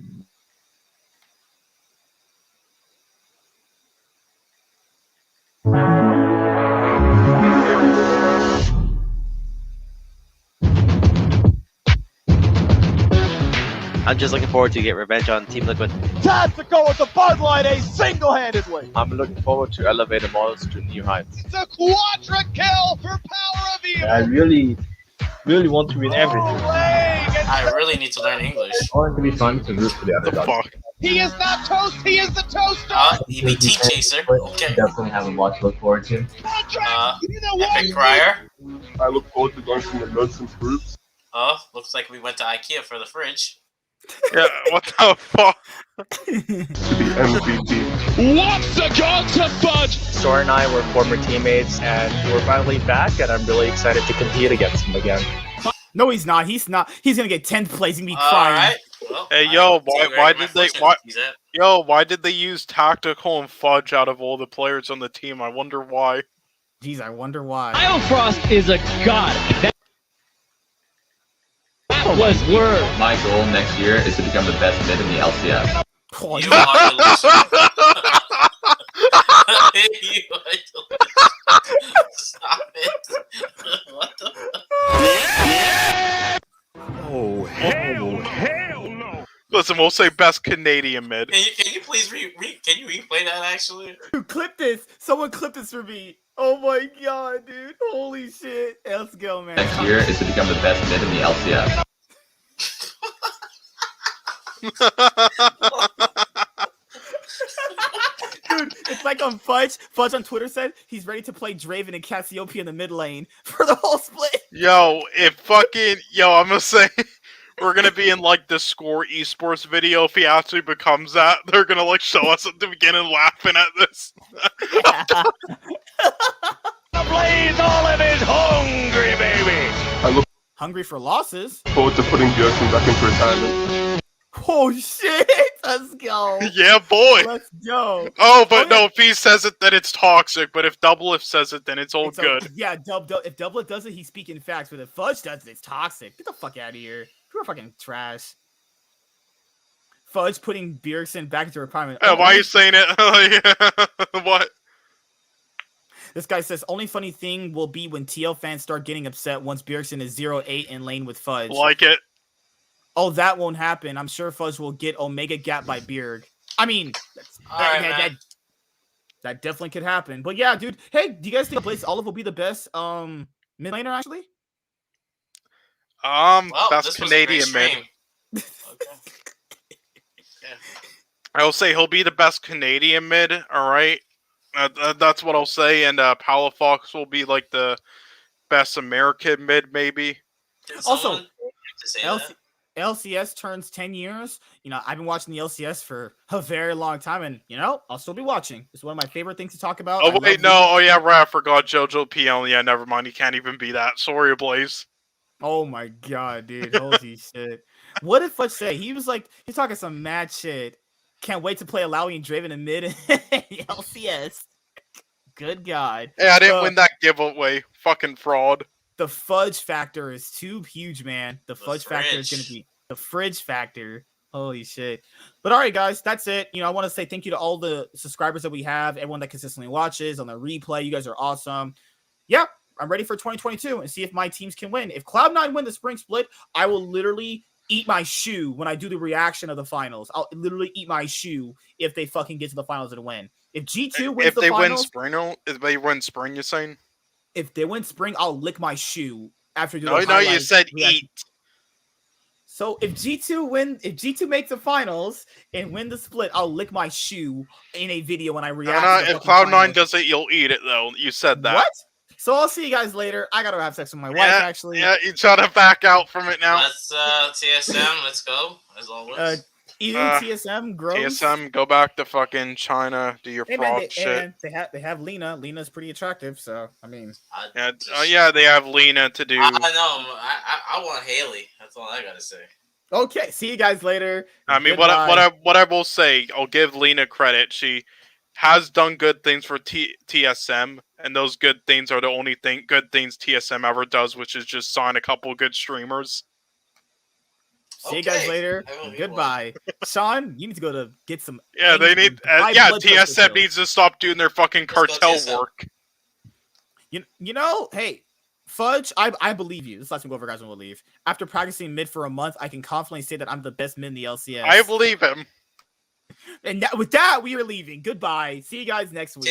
I'm just looking forward to get revenge on Team Liquid. Time to go with the Bud Light Ace single-handedly. I'm looking forward to elevate Immortals to new heights. It's a quadra kill for Power of Evil. I really really want to win everything. I really need to learn English. I want it to be fun to root for the The underdog. fuck? He is not toast. He is the toaster. EBT chaser. Okay. Definitely have a lot to look forward to. Epic Crier. I look forward to going through the notes and groups. Oh, looks like we went to IKEA for the fridge. Yeah, what the fuck? To be MVP. What's the gun to fudge? Sora and I were former teammates, and we're finally back, and I'm really excited to compete against him again. No, he's not. He's not. He's gonna get 10th place and be crying. Alright. Well, Hey, why did they use Tactical and Fudge out of all the players on the team? I wonder why. Jeez, I wonder why. Frost is a god. That was word. My goal next year is to become the best mid in the LCS. Oh, You are delusional. You are delusional. Stop it. What the fuck? Oh, hell no. Listen, we'll say best Canadian mid. Can you please can you replay that actually? Dude, clip this. Someone clip this for me. Oh my god, dude. Holy shit. Let's go, man. Next year is to become the best mid in the LCS. Dude, it's like on Fudge. Fudge on Twitter said he's ready to play Draven and Cassiopeia in the mid lane for the whole split. I'm gonna say we're gonna be in like the Score Esports video if he actually becomes that. They're gonna like show us at the beginning laughing at this. Blaze Olive is hungry, baby. I look Hungry for losses. forward to putting Bjergsen back into retirement. Oh shit. Let's go. Yeah, boy. Let's go. Oh, but no, if he says it, then it's toxic. But if Doublelift says it, then it's all It's good. Yeah, if Doublet does it, he's speaking facts. But if Fudge does it, it's toxic. Get the fuck out of here. You're fucking trash. Fudge putting Bjergsen back into retirement. Why are you saying it? What? This guy says, only funny thing will be when TL fans start getting upset once Bjergsen is 0-8 in lane with Fudge. Like it. Oh, that won't happen. I'm sure Fudge will get Omega Gap by Bjerg. I mean, that definitely could happen. But yeah, dude. Hey, do you guys think Blaze Olive will be the best mid laner, actually? Best Canadian mid. Okay. I'll say he'll be the best Canadian mid, alright? That's what I'll say, and Palafox will be like the best American mid, maybe. Also, LCS turns 10 years. You know, I've been watching the LCS for a very long time, and, you know, I'll still be watching. It's one of my favorite things to talk about. Oh, wait, no. Oh, yeah, right. I forgot JoJo PL. Yeah, never mind. He can't even be that. Sorry, Blaze. Oh, my God, dude. Holy shit. What did Fudge say? He was like, he's talking some mad shit. Can't wait to play Alawi and Draven in mid LCS. Good God. Hey, I didn't win that giveaway. Fucking fraud. The Fudge factor is too huge, man. The Fudge factor is going to be the fridge factor. Holy shit. But all right, guys, that's it. You know, I want to say thank you to all the subscribers that we have, everyone that consistently watches on the replay. You guys are awesome. Yeah, I'm ready for 2022 and see if my teams can win. If Cloud9 win the spring split, I will literally eat my shoe when I do the reaction of the finals. I'll literally eat my shoe if they fucking get to the finals and win. If G2 wins the finals... If they win spring, you're saying? If they win spring, I'll lick my shoe after doing the highlight. No, you said reaction. Eat. So if G2 makes the finals and win the split, I'll lick my shoe in a video when I react. If Cloud9 does it, you'll eat it, though. You said that. What? So I'll see you guys later. I gotta have sex with my wife, actually. Yeah, you try to back out from it now. Let's TSM, let's go, as always. TSM, gross. TSM, go back to fucking China, do your fraud shit. They have Lena. Lena's pretty attractive, so, I mean. Yeah, they have Lena to do. I know. I want Haley. That's all I gotta say. Okay, see you guys later. I mean, what I will say, I'll give Lena credit. She has done good things for TSM, and those good things are the only good things TSM ever does, which is just sign a couple good streamers. See you guys later. Goodbye. Sean, you need to go to get some... Yeah, they need... TSM needs to stop doing their fucking cartel work. You know, hey, Fudge, I believe you. This last time go over, guys, when we'll leave. After practicing mid for a month, I can confidently say that I'm the best mid in the LCS. I believe him. And with that, we are leaving. Goodbye. See you guys next week.